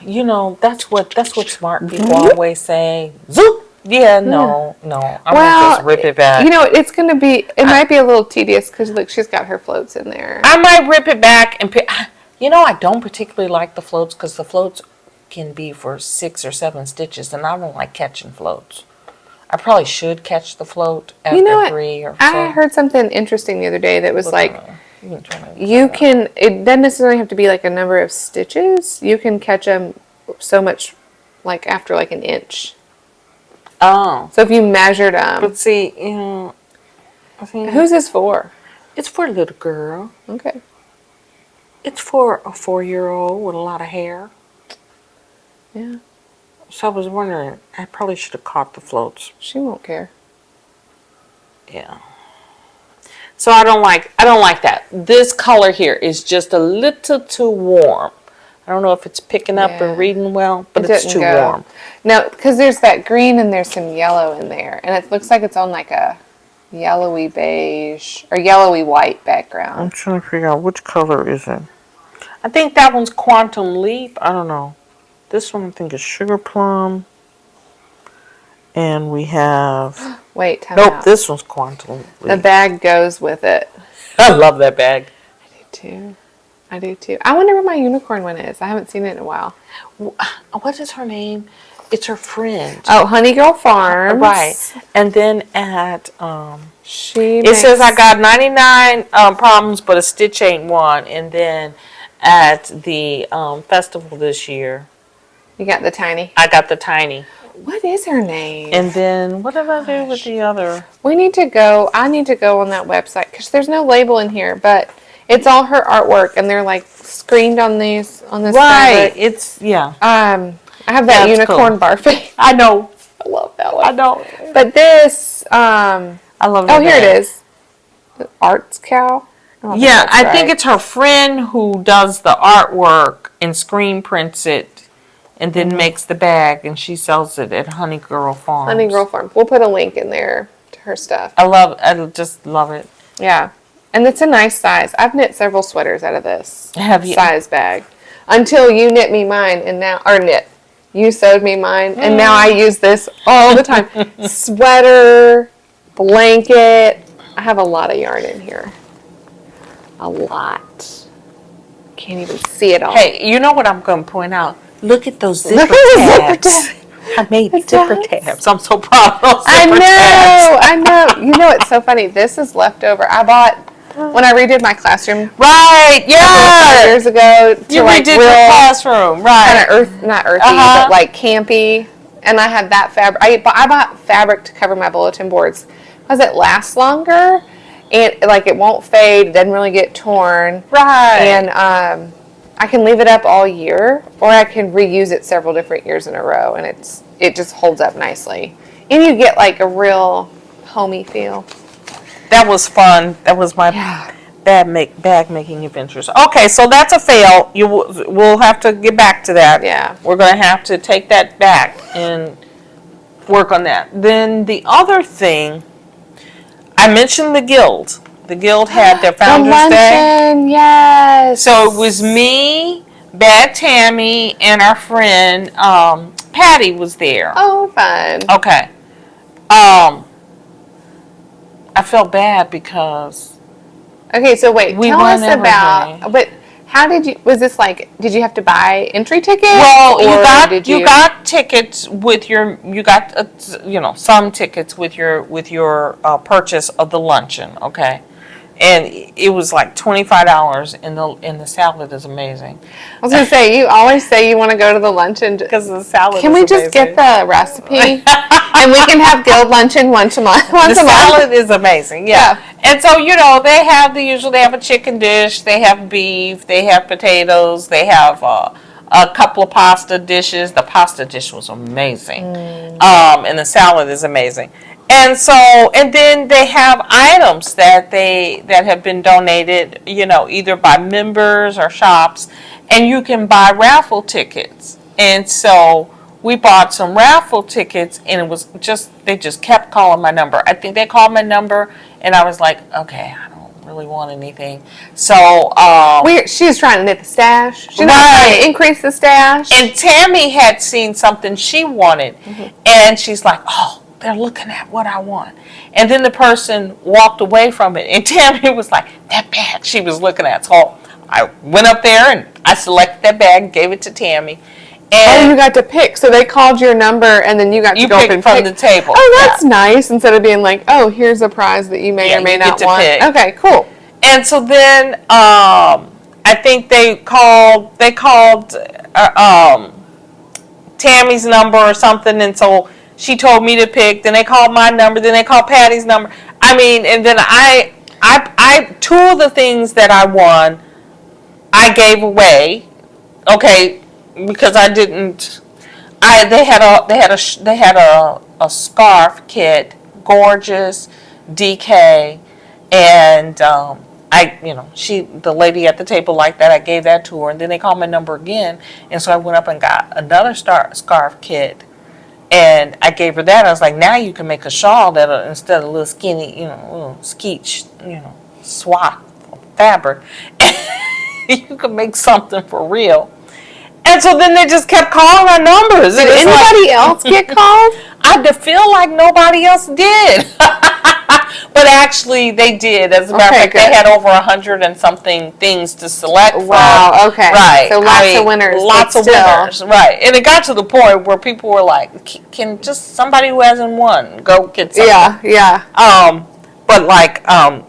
You know, that's what smart people always say. Zoop. Yeah, no. I'm going to just rip it back. You know, it's going to be, it might be a little tedious because, look, she's got her floats in there. I might rip it back and pick. You know, I don't particularly like the floats because the floats can be for 6 or 7 stitches, and I don't like catching floats. I probably should catch the float after 3 or so. I heard something interesting the other day that was it doesn't necessarily have to be like a number of stitches. You can catch them so much, like after like an inch. Oh. So if you measured them. But see, you know. Who's this for? It's for a little girl. Okay. It's for a 4-year-old with a lot of hair. Yeah. So I was wondering, I probably should have caught the floats. She won't care. Yeah. So I don't like that. This color here is just a little too warm. I don't know if it's picking up and reading well, but it's too warm. No, because there's that green and there's some yellow in there. And it looks like it's on like a yellowy beige or yellowy white background. I'm trying to figure out which color is it. I think that one's Quantum Leap. I don't know. This one I think is Sugar Plum. And we have... Wait, time Nope, out. this one's Quantum Leap. The bag goes with it. I love that bag. I do too. I wonder where my unicorn one is. I haven't seen it in a while. What is her name? It's her friend. Oh, Honey Girl Farms. Right. And then at... it says I got 99 problems, but a stitch ain't one. And then at the festival this year... You got the tiny? I got the tiny. What is her name? And then, what did I do with the other? I need to go on that website because there's no label in here, but it's all her artwork, and they're like screened on this fabric. Right, it's, yeah. I have that unicorn cool. barfing. I know. I love that one. I know. But this, I love that. Oh, here it is. The Arts Cow. Yeah, I think it's her friend who does the artwork and screen prints it. And then makes the bag, and she sells it at Honey Girl Farms. Honey Girl Farm. We'll put a link in there to her stuff. I just love it. Yeah. And it's a nice size. I've knit several sweaters out of this size bag. Until you knit me mine, you sewed me mine, and now I use this all the time. Sweater, blanket. I have a lot of yarn in here. A lot. Can't even see it all. Hey, you know what I'm going to point out? Look at those zipper tabs. I made zipper tabs. I'm so proud of those zipper tabs. I know. You know, it's so funny. This is leftover. I bought when I redid my classroom. Right, yeah. Years ago. You redid your classroom, right. Kind of not earthy, but like campy. And I had that fabric. I bought fabric to cover my bulletin boards because it lasts longer. And like it won't fade. It doesn't really get torn. Right. And I can leave it up all year, or I can reuse it several different years in a row, and it just holds up nicely. And you get like a real homey feel. That was fun. That was my bag making adventures. Okay, so that's a fail. We'll have to get back to that. Yeah. We're going to have to take that back and work on that. Then the other thing, I mentioned the Guild. The Guild had their Founders Day. Yes. So it was me, Bad Tammy, and our friend Patty was there. Oh, fun. Okay. I felt bad because. Okay, so wait. Tell us about. But how did you? Was this like? Did you have to buy entry tickets? Well, you got tickets with your. You got some tickets with your purchase of the luncheon. Okay. And it was like $25, and the salad is amazing. I was gonna say, you always say you want to go to the luncheon because the salad. Can we just get the recipe, and we can have Guild luncheon once a month? The salad is amazing, yeah. And so they have they have a chicken dish, they have beef, they have potatoes, they have a couple of pasta dishes. The pasta dish was amazing, and the salad is amazing. And then they have items that have been donated, either by members or shops, and you can buy raffle tickets. And so we bought some raffle tickets, and it was they just kept calling my number. I think they called my number, and I was like, okay, I don't really want anything. So she was trying to knit the stash. She's trying to increase the stash. And Tammy had seen something she wanted, and she's like, oh, they're looking at what I want. And then the person walked away from it. And Tammy was like, that bag she was looking at. So I went up there and I selected that bag, gave it to Tammy. And you got to pick. So they called your number and then you got to go up and pick. from the table. Oh, that's nice. Instead of being like, oh, here's a prize that you may or may not want. Pick. Okay, cool. And so then I think they called Tammy's number or something. And so she told me to pick. Then they called my number. Then they called Patty's number. I mean, and then I two of the things that I won, I gave away. Okay, because I didn't. They had a scarf kit, gorgeous, DK, and the lady at the table liked that. I gave that to her, and then they called my number again, and so I went up and got another scarf kit. And I gave her that. I was like, now you can make a shawl that instead of a little skinny, little skeech, swath of fabric, you can make something for real. And so then they just kept calling our numbers. Did anybody else get called? I feel like nobody else did. But actually, they did. As a matter of fact, they had over 100 and something things to select from. Wow, okay. Right. So lots of winners. Lots of winners, right. And it got to the point where people were like, can just somebody who hasn't won go get something? Yeah. But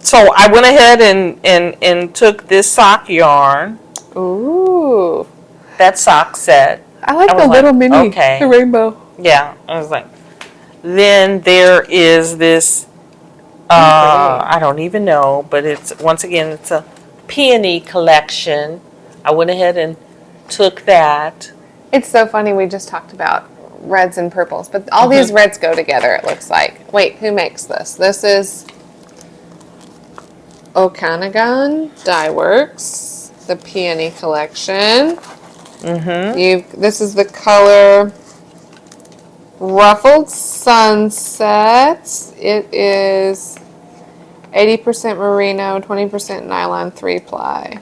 so I went ahead and took this sock yarn. Ooh. That sock set. I like the little mini, the rainbow. Yeah. I was like, then there is this... I don't even know, but it's a peony collection. I went ahead and took that. It's so funny. We just talked about reds and purples, but all these reds go together, it looks like. Wait, who makes this? This is Okanagan Dye Works, the peony collection. This is the color Ruffled Sunsets. It is 80% merino, 20% nylon, 3-ply.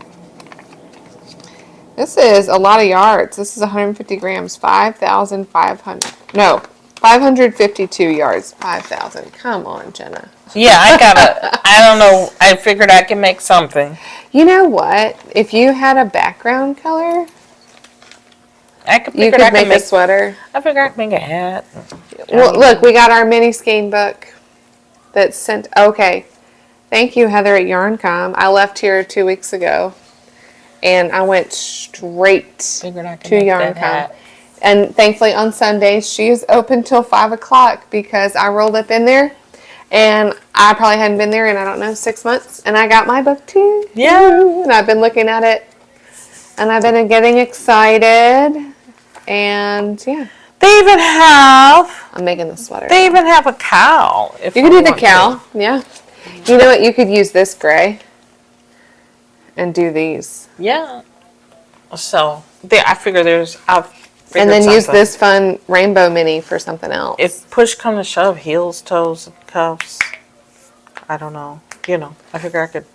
This is a lot of yards. This is 150 grams, 552 yards, 5,000. Come on, Jenna. Yeah, I don't know. I figured I could make something. You know what? If you had a background color, I could make a sweater. I figured I could make a hat. Well, look, we got our mini skein book that's sent. Okay. Thank you, Heather at YarnCom. I left here 2 weeks ago, and I went straight to YarnCom. And thankfully, on Sundays, she is open till 5 o'clock because I rolled up in there, and I probably hadn't been there in, 6 months, and I got my book too. Yeah. And I've been looking at it And I've been getting excited. And yeah. They even have... I'm making the sweater. They even have a cowl. You can do the cowl. Yeah. You know what? You could use this gray. And do these. Yeah. So, I figure there's... And then use this fun rainbow mini for something else. If push come to shove, heels, toes, cuffs, I don't know. You know, I figure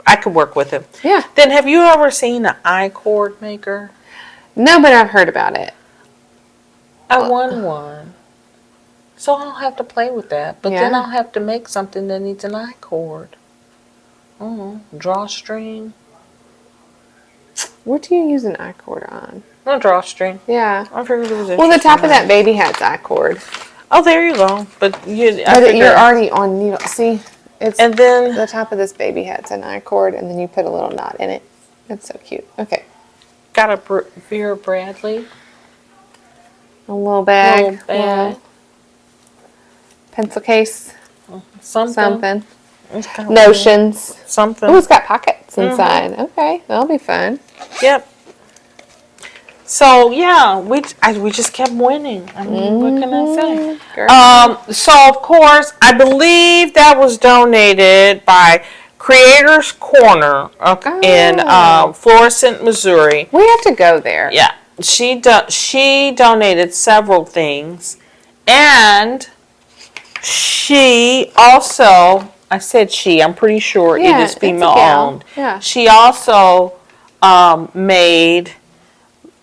I could work with it. Yeah. Then have you ever seen an I-cord maker? No, but I've heard about it. I won one. So I'll have to play with that. But then I'll have to make something that needs an I-cord. Drawstring. What do you use an I-cord on? No drawstring. Yeah. I figured it was well, the top of that baby hat's I-cord. Oh, there you go. But you're already on needle. See, and then the top of this baby hat's an I-cord, and then you put a little knot in it. It's so cute. Okay. Got a Vera Bradley. A little bag. Pencil case. Something. Notions. Something. Oh, it's got pockets inside. Okay, that'll be fun. Yep. So yeah, we just kept winning. I mean, what can I say? So of course, I believe that was donated by Creators Corner in Florissant, Missouri. We have to go there. Yeah, she donated several things, and she also, I said she, I'm pretty sure it is female owned. Yeah. She also made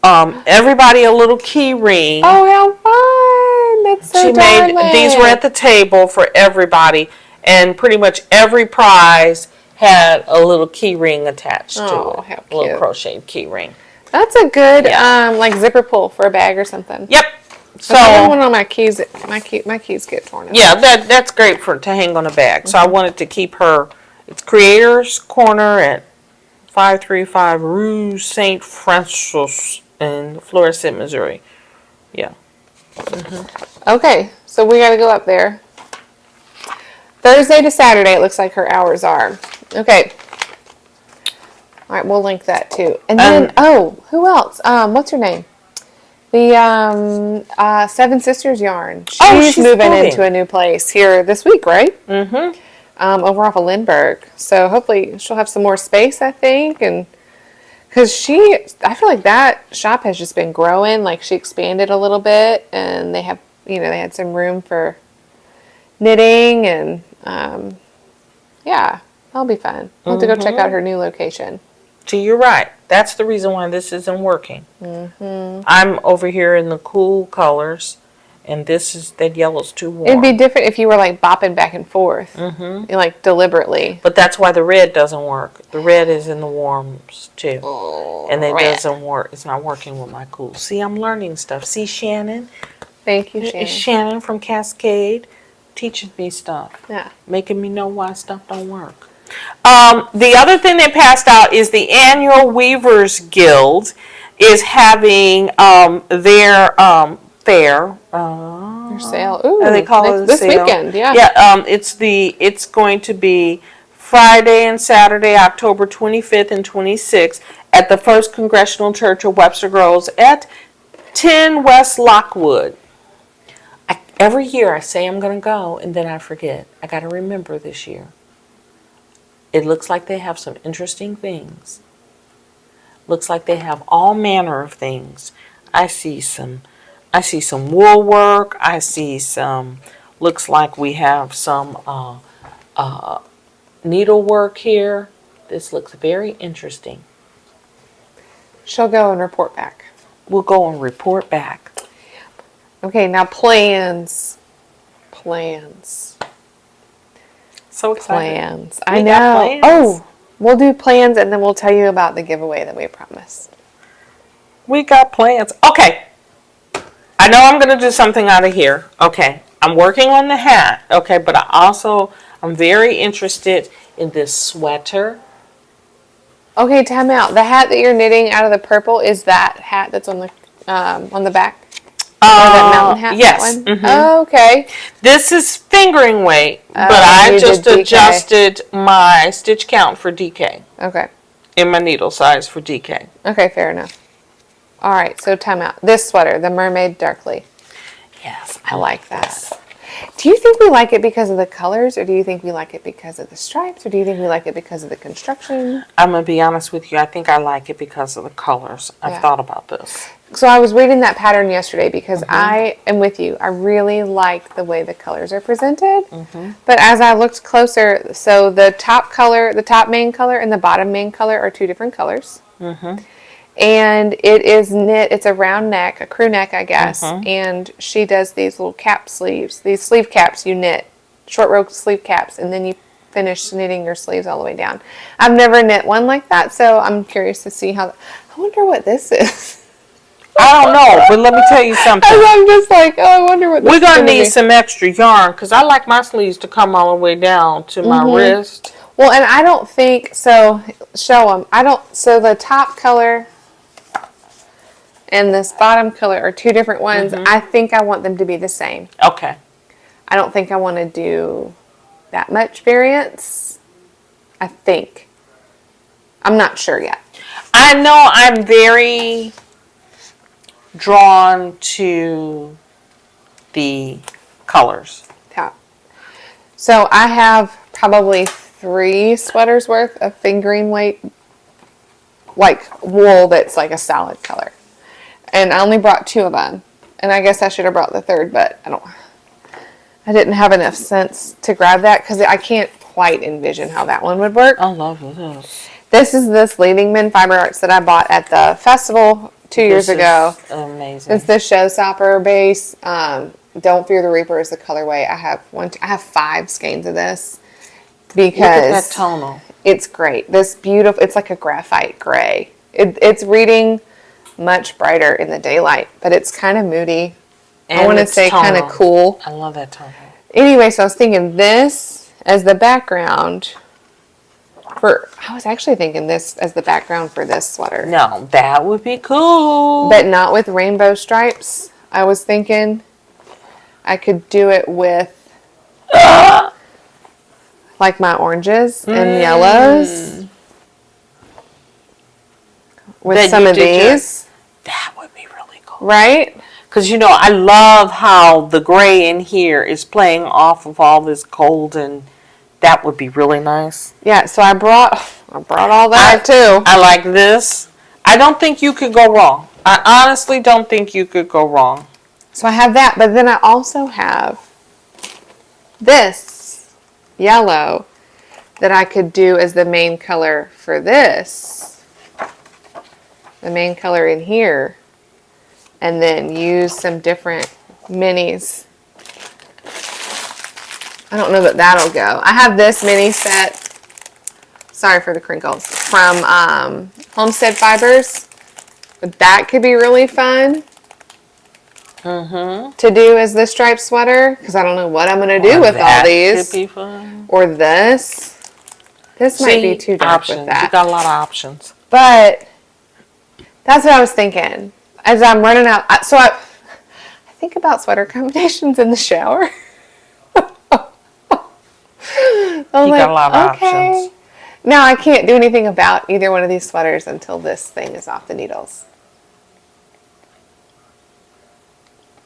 everybody a little key ring. Oh, how fun! That's so darling. These were at the table for everybody, and pretty much every prize had a little key ring attached to it. How cute. A little crocheted key ring. That's a good like zipper pull for a bag or something. Yep. So I have one on my keys. My keys get torn up. Yeah, that's great to hang on a bag. So I wanted to keep her. It's Creators Corner at 535 Rue Saint Francis in Florissant, Missouri. Yeah. Okay, so we got to go up there. Thursday to Saturday, it looks like her hours are. Okay. All right, we'll link that too. And then, who else? What's her name? The Seven Sisters yarn. She's moving into a new place here this week, right? Mm-hmm. Over off of Lindbergh. So hopefully she'll have some more space, I think, and because I feel like that shop has just been growing. Like she expanded a little bit, and they have, they had some room for knitting, and yeah, that'll be fun. We'll have to go check out her new location. So you're right. That's the reason why this isn't working. Mm-hmm. I'm over here in the cool colors, and that yellow's too warm. It'd be different if you were like bopping back and forth, like deliberately. But that's why the red doesn't work. The red is in the warms too, and it doesn't work. It's not working with my cool. See, I'm learning stuff. See, Shannon. Thank you, Shannon. It's Shannon from Cascade, teaching me stuff. Yeah, making me know why stuff don't work. The other thing they passed out is the annual Weavers Guild is having their fair. Their sale. Ooh, they call it this sale. Weekend. Yeah. Yeah. It's going to be Friday and Saturday, October 25th and 26th at the First Congressional Church of Webster Groves at 10 West Lockwood. Every year I say I'm going to go, and then I forget. I got to remember this year. It looks like they have some interesting things. Looks like they have all manner of things. I see some wool work. I see some, looks like we have some needlework here. This looks very interesting. She'll go and report back. We'll go and report back. Okay, now plans. So excited. Plans. I know. Oh, we'll do plans, and then we'll tell you about the giveaway that we promised. We got plans. Okay. I know I'm going to do something out of here. Okay. I'm working on the hat. Okay. But I'm very interested in this sweater. Okay, time out. The hat that you're knitting out of the purple is that hat that's on the back? That mountain hat? Yes. That one? Oh, okay. This is fingering weight, but I just adjusted my stitch count for DK. Okay. in my needle size for DK. Okay, fair enough. All right, so time out. This sweater, the Mermaid Darkly. Yes, I like that. Do you think we like it because of the colors, or do you think we like it because of the stripes, or do you think we like it because of the construction? I'm going to be honest with you. I think I like it because of the colors. I've thought about this. So I was reading that pattern yesterday because I am with you. I really like the way the colors are presented. But as I looked closer, so the top color, the top main color and the bottom main color are two different colors. And it is knit, it's a round neck, a crew neck, I guess. And she does these little cap sleeves. These sleeve caps you knit, short row sleeve caps, and then you finish knitting your sleeves all the way down. I've never knit one like that, so I'm curious to see how, I wonder what this is. I don't know, but let me tell you something. I'm just like, oh, I wonder what this is. We're going to need some extra yarn because I like my sleeves to come all the way down to my wrist. Well, and I don't think, so show them. So the top color and this bottom color are two different ones. I think I want them to be the same. Okay. I don't think I want to do that much variance. I think. I'm not sure yet. I know I'm very drawn to the colors. Yeah. So I have probably 3 sweaters worth of fingering weight, like wool that's like a solid color. And I only brought 2 of them. And I guess I should have brought the 3rd, but I didn't have enough sense to grab that because I can't quite envision how that one would work. I love this. This is this Leading Men Fiber Arts that I bought at the festival 2 years ago. Amazing. It's the Showstopper base. Don't Fear the Reaper is the colorway. I have 5 skeins of this because look at that tonal. It's great. This beautiful. It's like a graphite gray. It's reading much brighter in the daylight, but it's kind of moody. And I want to say kind of cool. I love that tonal. Anyway, so I was thinking this as the background. I was actually thinking this as the background for this sweater. No, that would be cool. But not with rainbow stripes. I was thinking I could do it with like my oranges and yellows. With some of these. That would be really cool. Right? Because, I love how the gray in here is playing off of all this golden. That would be really nice. Yeah, so I brought all that too. I like this. I don't think you could go wrong. I honestly don't think you could go wrong. So I have that, but then I also have this yellow that I could do as the main color for this. The main color in here. And then use some different minis. I don't know that that'll go. I have this mini set, sorry for the crinkles, from Homestead Fibers. But that could be really fun to do as the striped sweater. Because I don't know what I'm going to do with all these. Could be fun. Or this. This might be too dark with that. You got a lot of options. But that's what I was thinking. As I'm running out. I think about sweater combinations in the shower. You got a lot of options. Now I can't do anything about either one of these sweaters until this thing is off the needles.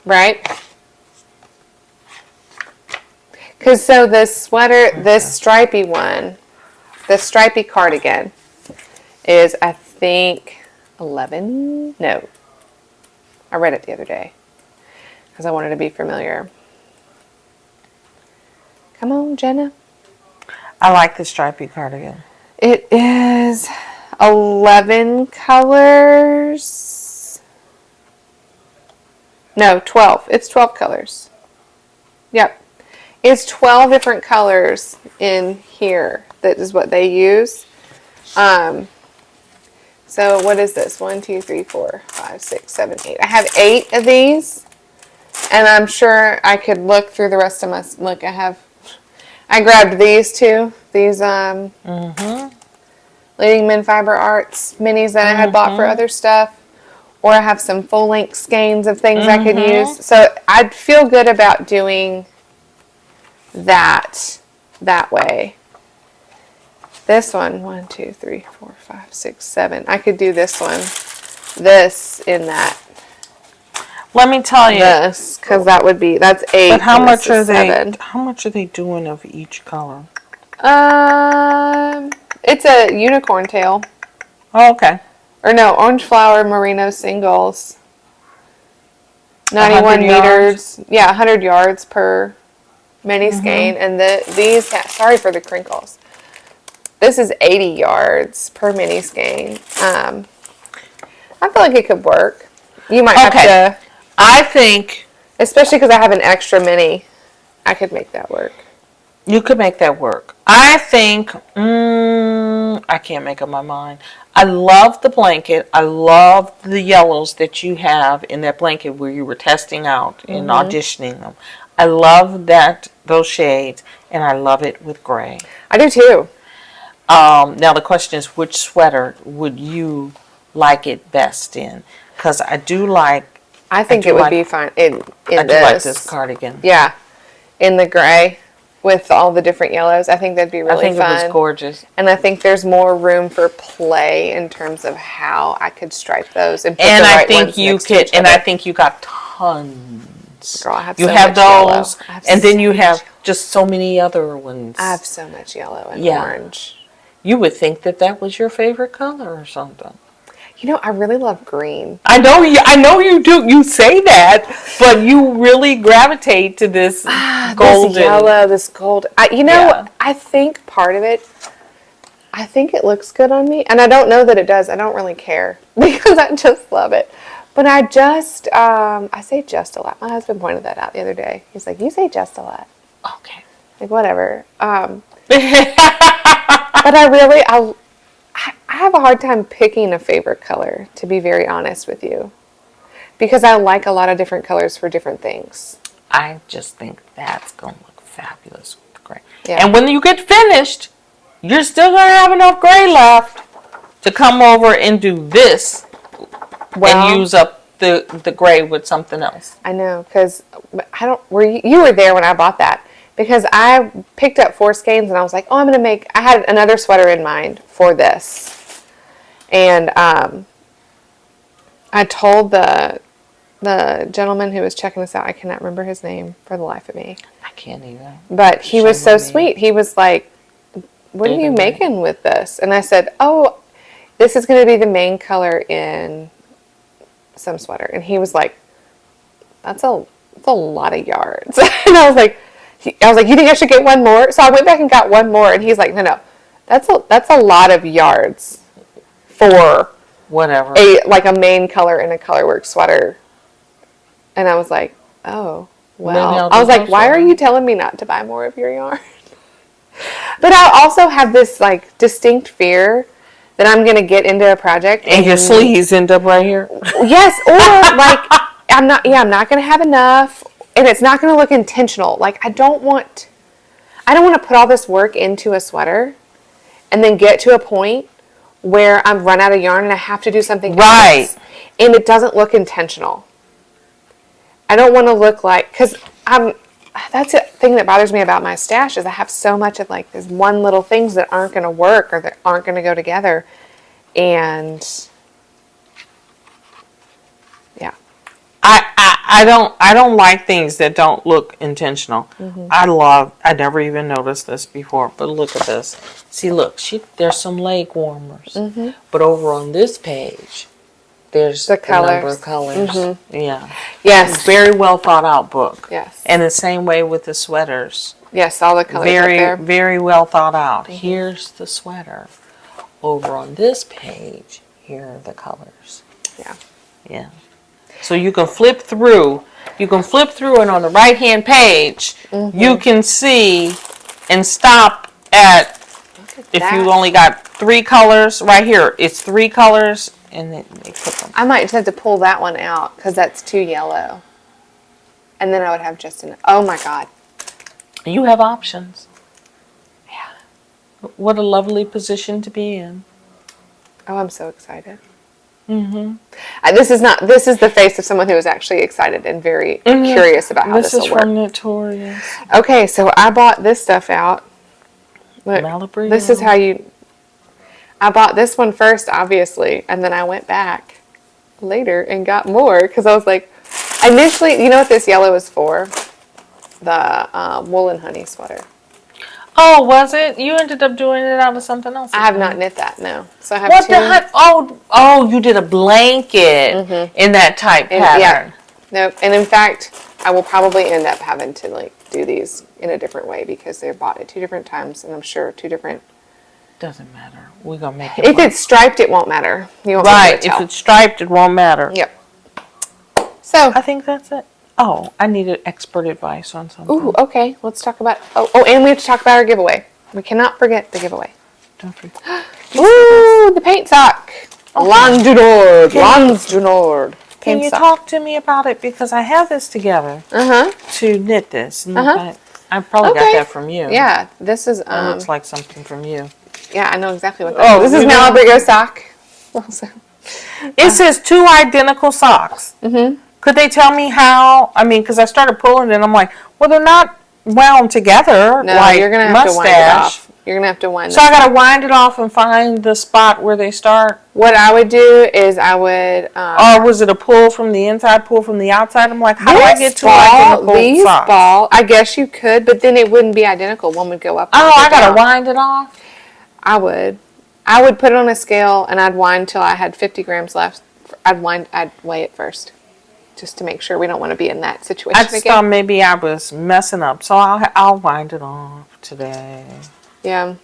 Right? Because so this sweater, this stripy one, the stripy cardigan is, I think, 11? No. I read it the other day because I wanted to be familiar. Come on, Jenna. I like the stripy cardigan. It is 11 colors. No, 12. It's 12 colors. Yep. It's 12 different colors in here. That is what they use. So what is this? 1, 2, 3, 4, 5, 6, 7, 8. I have 8 of these. And I'm sure I could look through the rest of my... Look, I grabbed these 2. These Leading Men Fiber Arts minis that I had bought for other stuff. Or I have some full-length skeins of things I could use. So I'd feel good about doing that way. This one, 1, 2, 3, 4, 5, 6, 7. I could do this one, this in that. Let me tell you. This, because that's 8. But how much are 7. they? How much are they doing of each color? It's a unicorn tail. Oh, okay. Or no, orange flower merino singles. 91 meters. Yeah, 100 yards per mini skein. And these, sorry for the crinkles. This is 80 yards per mini skein. I feel like it could work. You might have to. I think, especially because I have an extra mini, I could make that work. You could make that work. I think, I can't make up my mind. I love the blanket. I love the yellows that you have in that blanket where you were testing out and auditioning them. I love those shades, and I love it with gray. I do too. Now the question is, which sweater would you like it best in? Because I think it would be fine in I do like this cardigan. Yeah, in the gray with all the different yellows. I think that'd be really fun. I think it was gorgeous. And I think there's more room for play in terms of how I could stripe those and put the right ones next to each other. And I think you got tons. Girl, I have you so have much those, yellow. and then you have just so many other ones. I have so much yellow and orange. You would think that was your favorite color or something. You know, I really love green. I know you do. You say that, but you really gravitate to this golden. This yellow, this gold. I think part of it, I think it looks good on me. And I don't know that it does. I don't really care because I just love it. But I say just a lot. My husband pointed that out the other day. He's like, you say just a lot. Okay. Like, whatever. But I have a hard time picking a favorite color, to be very honest with you. Because I like a lot of different colors for different things. I just think that's going to look fabulous with the gray. Yeah. And when you get finished, you're still going to have enough gray left to come over and do this and use up the gray with something else. I know, because you were there when I bought that. Because I picked up 4 skeins and I was like, I had another sweater in mind for this. And I told the gentleman who was checking this out, I cannot remember his name for the life of me. I can't either. But he was so sweet. He was like, what are you making with this? And I said, this is going to be the main color in some sweater. And he was like, that's a lot of yards. And I was like, you think I should get one more? So I went back and got one more, and he's like, no, that's a lot of yards for whatever a main color in a colorwork sweater. And I was like, oh, well. I was like, why are you telling me not to buy more of your yarn? But I also have this like distinct fear that I'm gonna get into a project and your sleeves end up right here. Yes, or like I'm not gonna have enough. And it's not going to look intentional. Like, I don't want to put all this work into a sweater and then get to a point where I'm run out of yarn and I have to do something else. And it doesn't look intentional. I don't want to look like, because that's the thing that bothers me about my stash is I have so much of like these one little things that aren't going to work or that aren't going to go together. And yeah. I don't like things that don't look intentional. I never even noticed this before, but look at this. See, look, there's some leg warmers. But over on this page, there's the number of colors. Yeah. Yes. Very well thought out book. Yes. And the same way with the sweaters. Yes, all the colors very, up there. Very well thought out. Here's the sweater. Over on this page, here are the colors. Yeah. Yeah. So you can flip through. And on the right-hand page, you can see and stop at, if you only got 3 colors, right here, it's 3 colors, and then they put them. I might just have to pull that one out, because that's too yellow. And then I would have just oh my God. You have options. Yeah. What a lovely position to be in. Oh, I'm so excited. This is the face of someone who is actually excited and very curious about how this will work. This is from Notorious. Okay, so I bought this stuff out, Look, Malibu. this is how you... I bought this one first, obviously, and then I went back later and got more because I was like, initially, you know what this yellow is for? The woolen honey sweater. Oh, was it? You ended up doing it out of something else? I have not knit that, no. So I have what two. the heck? Oh, you did a blanket in that type pattern. Yeah. Nope. And in fact, I will probably end up having to like do these in a different way because they're bought at 2 different times, and I'm sure 2 different. Doesn't matter. We're gonna make it. If it's striped, it won't matter. You won't right. If it's striped, it won't matter. Yep. So I think that's it. Oh, I needed expert advice on something. Ooh, okay. Let's talk about. Oh, and we have to talk about our giveaway. We cannot forget the giveaway. Don't forget. Ooh, the paint sock. Lans du Nord. Lans du Nord. Can you talk to me about it? Because I have this together to knit this. And I probably got that from you. Yeah, this is. That looks like something from you. Yeah, I know exactly what that is. This is Malabrigo sock. Also. It says 2 identical socks. Could they tell me how? I mean, because I started pulling it and I'm like, well, they're not wound together. No, like you're going to have to wind it off. You're going to have to wind it off. So I got to wind it off and find the spot where they start? What I would do is I would... or was it a pull from the inside, pull from the outside? I'm like, how do I get 2 identical socks? I guess you could, but then it wouldn't be identical. One would go up. Oh, I got to wind it off? I would. I would put it on a scale and I'd wind till I had 50 grams left. I'd weigh it first. Just to make sure we don't want to be in that situation I just thought maybe I was messing up. So I'll wind it off today. Yeah.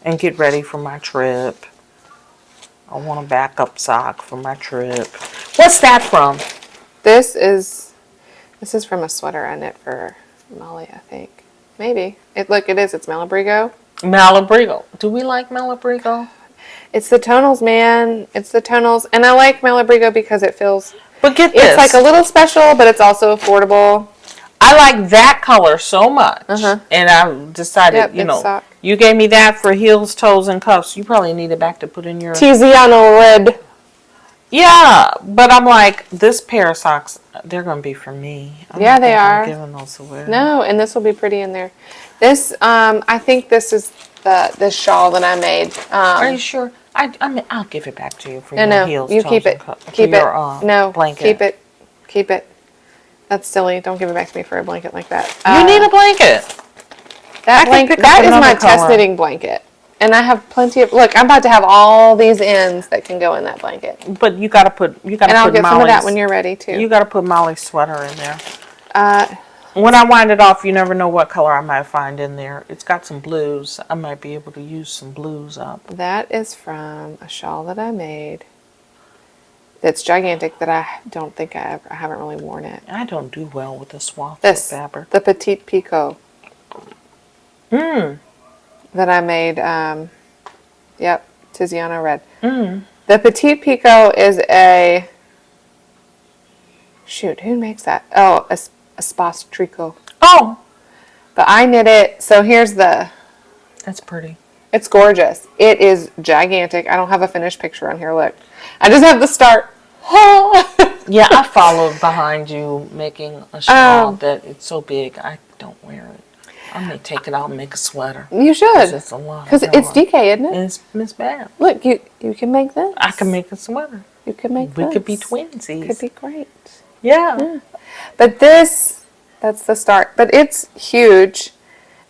And get ready for my trip. I want a backup sock for my trip. What's that from? This is from a sweater I knit for Molly, I think. Maybe. Look, it is. It's Malabrigo. Malabrigo. Do we like Malabrigo? It's the tonals, man. It's the tonals. And I like Malabrigo because it feels... But get this. It's like a little special, but it's also affordable. I like that color so much. And I decided, you gave me that for heels, toes, and cuffs. You probably need it back to put in your... Tiziano red. Yeah, but I'm like, this pair of socks, they're going to be for me. Yeah, they are. I'm giving those away. No, and this will be pretty in there. This, I think this is this shawl that I made. Are you sure? I mean, I'll give it back to you for your heels, you toes, keep it. and Keep it. No, blanket. Keep it. That's silly. Don't give it back to me for a blanket like that. You need a blanket. That is my test knitting blanket. And I have plenty of... Look, I'm about to have all these ends that can go in that blanket. But you got to put... And I'll get some of that when you're ready, too. You got to put Molly's sweater in there. When I wind it off, you never know what color I might find in there. It's got some blues. I might be able to use some blues up. That is from a shawl that I made. That's gigantic that I don't think I haven't really worn it. I don't do well with the swath of fabric. The Petite Picot. That I made, yep, Tiziano red. The Petite Picot is a... Shoot, who makes that? Oh, Espace Tricot. Oh! But I knit it, so here's the... That's pretty. It's gorgeous. It is gigantic. I don't have a finished picture on here, look. I just have the start. Yeah, I followed behind you making a shawl that it's so big, I don't wear it. I may take it out and make a sweater. You should. It's a lot. Because it's DK, isn't it? And it's bad. Look, you can make this. I can make a sweater. You can make this. We could be twinsies. Could be great. Yeah. But that's the start. But it's huge.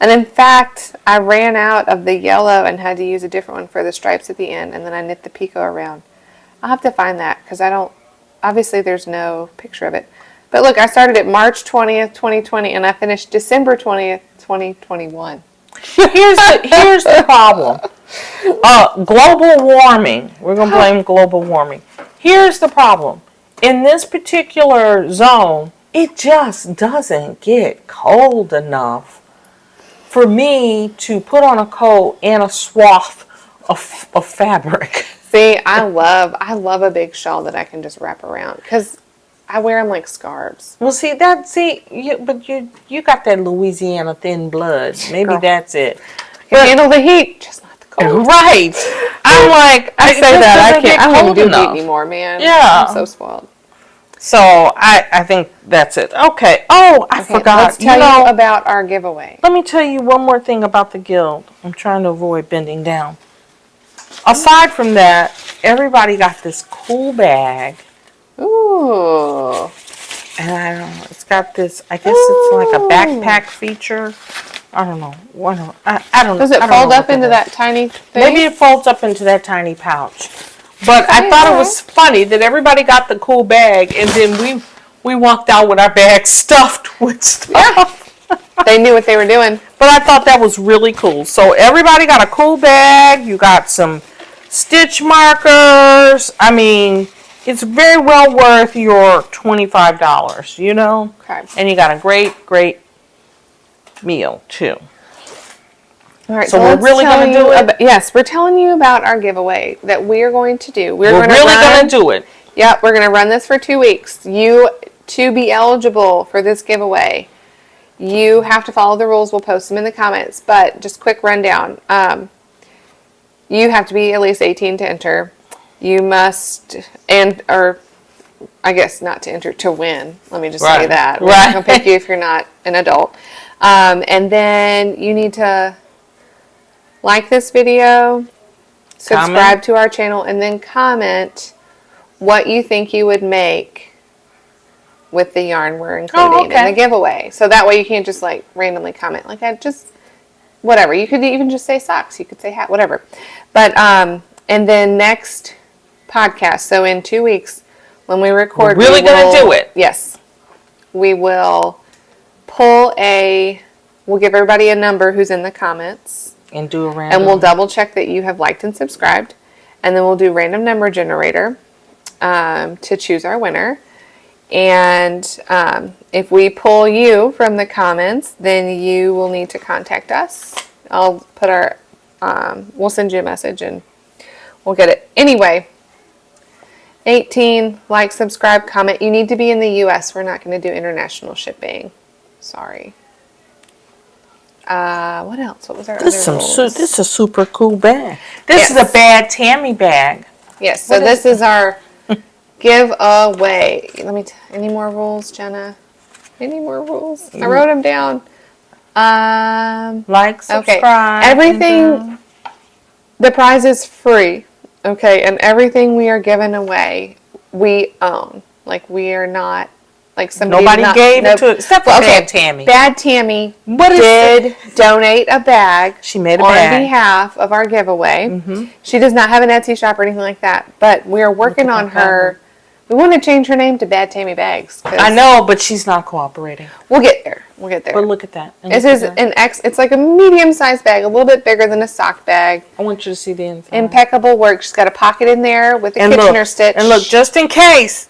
And in fact, I ran out of the yellow and had to use a different one for the stripes at the end. And then I knit the picot around. I'll have to find that because obviously there's no picture of it. But look, I started at March 20th, 2020, and I finished December 20th, 2021. Here's the problem. Global warming. We're going to blame global warming. Here's the problem. In this particular zone, it just doesn't get cold enough for me to put on a coat and a swath of fabric. See, I love a big shawl that I can just wrap around because I wear them like scarves. Well, you got that Louisiana thin blood. Maybe that's it. I can handle the heat, just not the cold. Right. I'm like, I say that I can't. I won't do heat anymore, man. Yeah. I'm so spoiled. So I think that's it. Okay. Oh, I forgot. Let's tell you about our giveaway. Let me tell you one more thing about the guild. I'm trying to avoid bending down. Aside from that, everybody got this cool bag. Ooh. And I don't know. It's got this, I guess it's like a backpack feature. I don't know. I don't know. Does it fold up into that tiny thing? Maybe it folds up into that tiny pouch. But I thought it was funny that everybody got the cool bag, and then we walked out with our bags stuffed with stuff. Yeah. They knew what they were doing. But I thought that was really cool. So everybody got a cool bag. You got some stitch markers. I mean, it's very well worth your $25, you know? Okay. And you got a great meal, too. All right, so we're really going to do it? Yes, we're telling you about our giveaway that we are going to do. We're really going to do it. Yep, we're going to run this for 2 weeks. You, to be eligible for this giveaway, you have to follow the rules. We'll post them in the comments, but just quick rundown. You have to be at least 18 to enter. You must, or I guess not to enter, to win. Let me just say that. We're not going to pick you if you're not an adult. And then you need to like this video, subscribe to our channel, and then comment what you think you would make with the yarn we're including in the giveaway. So that way you can't just like randomly comment. Like I just, whatever. You could even just say socks. You could say hat, whatever. But, and then next podcast, so in 2 weeks when we record, we're really going to do it. Yes. We will pull we'll give everybody a number who's in the comments. And do a random. And we'll double check that you have liked and subscribed. And then we'll do random number generator to choose our winner. And if we pull you from the comments, then you will need to contact us. I'll put we'll send you a message and we'll get it. Anyway, 18, like, subscribe, comment. You need to be in the U.S. We're not going to do international shipping. Sorry. What else? What was our other rules? This is a super cool bag. This is a Bad Tammy bag. Yes, so this is our giveaway. Any more rules, Jenna? Any more rules? I wrote them down. Like, subscribe. Okay. Everything, the prize is free. Okay, and everything we are giving away, we own. Like, we are not, like, somebody gave it to, except for Bad Tammy. Bad Tammy did donate a bag. She made a bag on behalf of our giveaway. Mm-hmm. She does not have an Etsy shop or anything like that, but we are working on her. We want to change her name to Bad Tammy Bags. I know, but she's not cooperating. We'll get there. But look at that. This is it's like a medium-sized bag, a little bit bigger than a sock bag. I want you to see the inside. Impeccable work. She's got a pocket in there with a Kitchener stitch. And look, just in case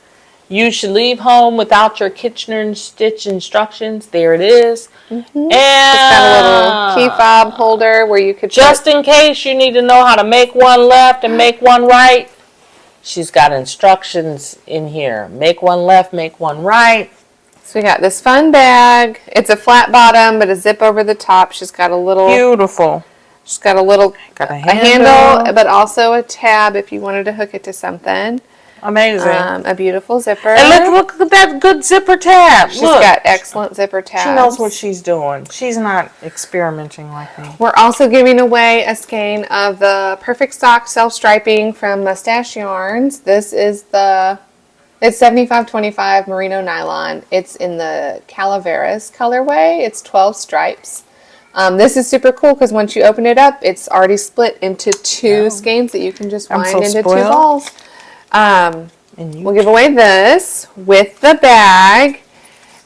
you should leave home without your Kitchener stitch instructions, there it is. Mm-hmm. And it's got a little key fob holder where you could just in case you need to know how to make one left and make one right. She's got instructions in here. Make one left, make one right. So we got this fun bag. It's a flat bottom, but a zip over the top. She's got a little... Beautiful. She's got a handle, but also a tab if you wanted to hook it to something. Amazing. A beautiful zipper. And look at that good zipper tab. She's got excellent zipper tabs. She knows what she's doing. She's not experimenting like me. We're also giving away a skein of the Perfect Sock self-striping from Mustache Yarns. This is it's 75/25 merino nylon. It's in the Calaveras colorway. It's 12 stripes. This is super cool because once you open it up, it's already split into two skeins that you can just wind into 2 balls. We'll give away this with the bag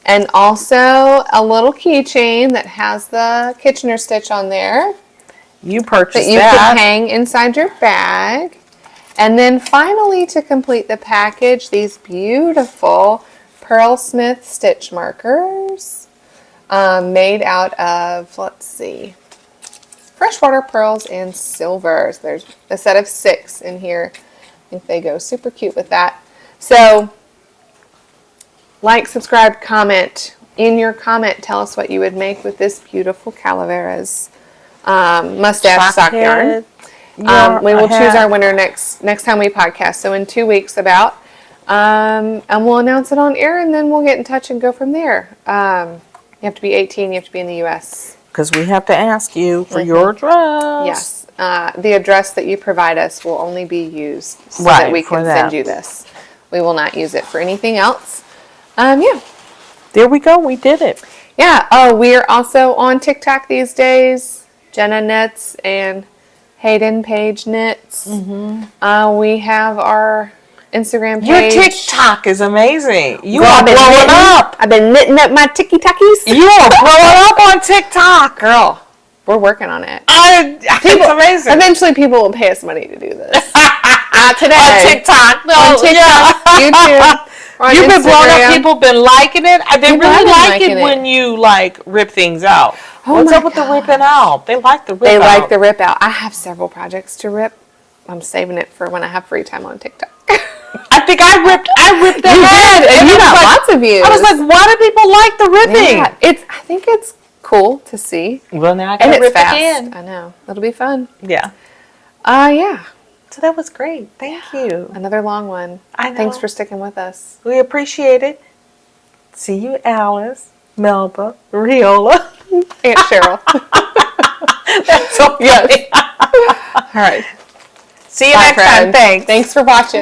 and also a little keychain that has the Kitchener stitch on there. You purchased that. You can hang inside your bag. And then finally, to complete the package, these beautiful Pearl Smith stitch markers made out of, let's see, freshwater pearls and silver. So there's a set of 6 in here. I think they go super cute with that. So, like, subscribe, comment. In your comment, tell us what you would make with this beautiful Calaveras mustache sock yarn. We will choose our winner next time we podcast. So in 2 weeks about. And we'll announce it on air, and then we'll get in touch and go from there. You have to be 18. You have to be in the U.S. Because we have to ask you for your address. Yes. The address that you provide us will only be used so that we can send you this. We will not use it for anything else. Yeah. There we go. We did it. Yeah. Oh, we are also on TikTok these days. Jenna Knits and Hayden Page Knits. Mm-hmm. We have our Instagram page. Your TikTok is amazing. You are blowing up. I've been knitting up my tiki-takis. You are blowing up on TikTok. Girl, we're working on it. It's amazing. Eventually people will pay us money to do this. Not today. On TikTok. No, on TikTok, YouTube. You've been blowing up. People been liking it. They really like it when you like rip things out. What's up with the ripping out? They like the rip out. They like the rip out. I have several projects to rip. I'm saving it for when I have free time on TikTok. I think I ripped that. You did, and you got lots of views. I was like, why do people like the ripping? Yeah, I think it's cool to see. Well, now I gotta rip fast. again. I know. It'll be fun. Yeah. Yeah. So that was great. Thank you. Another long one. I know. Thanks for sticking with us. We appreciate it. See you, Alice, Melba, Riola, Aunt Cheryl. That's so funny. Yes. All right. See you next time. Thanks. Thanks for watching.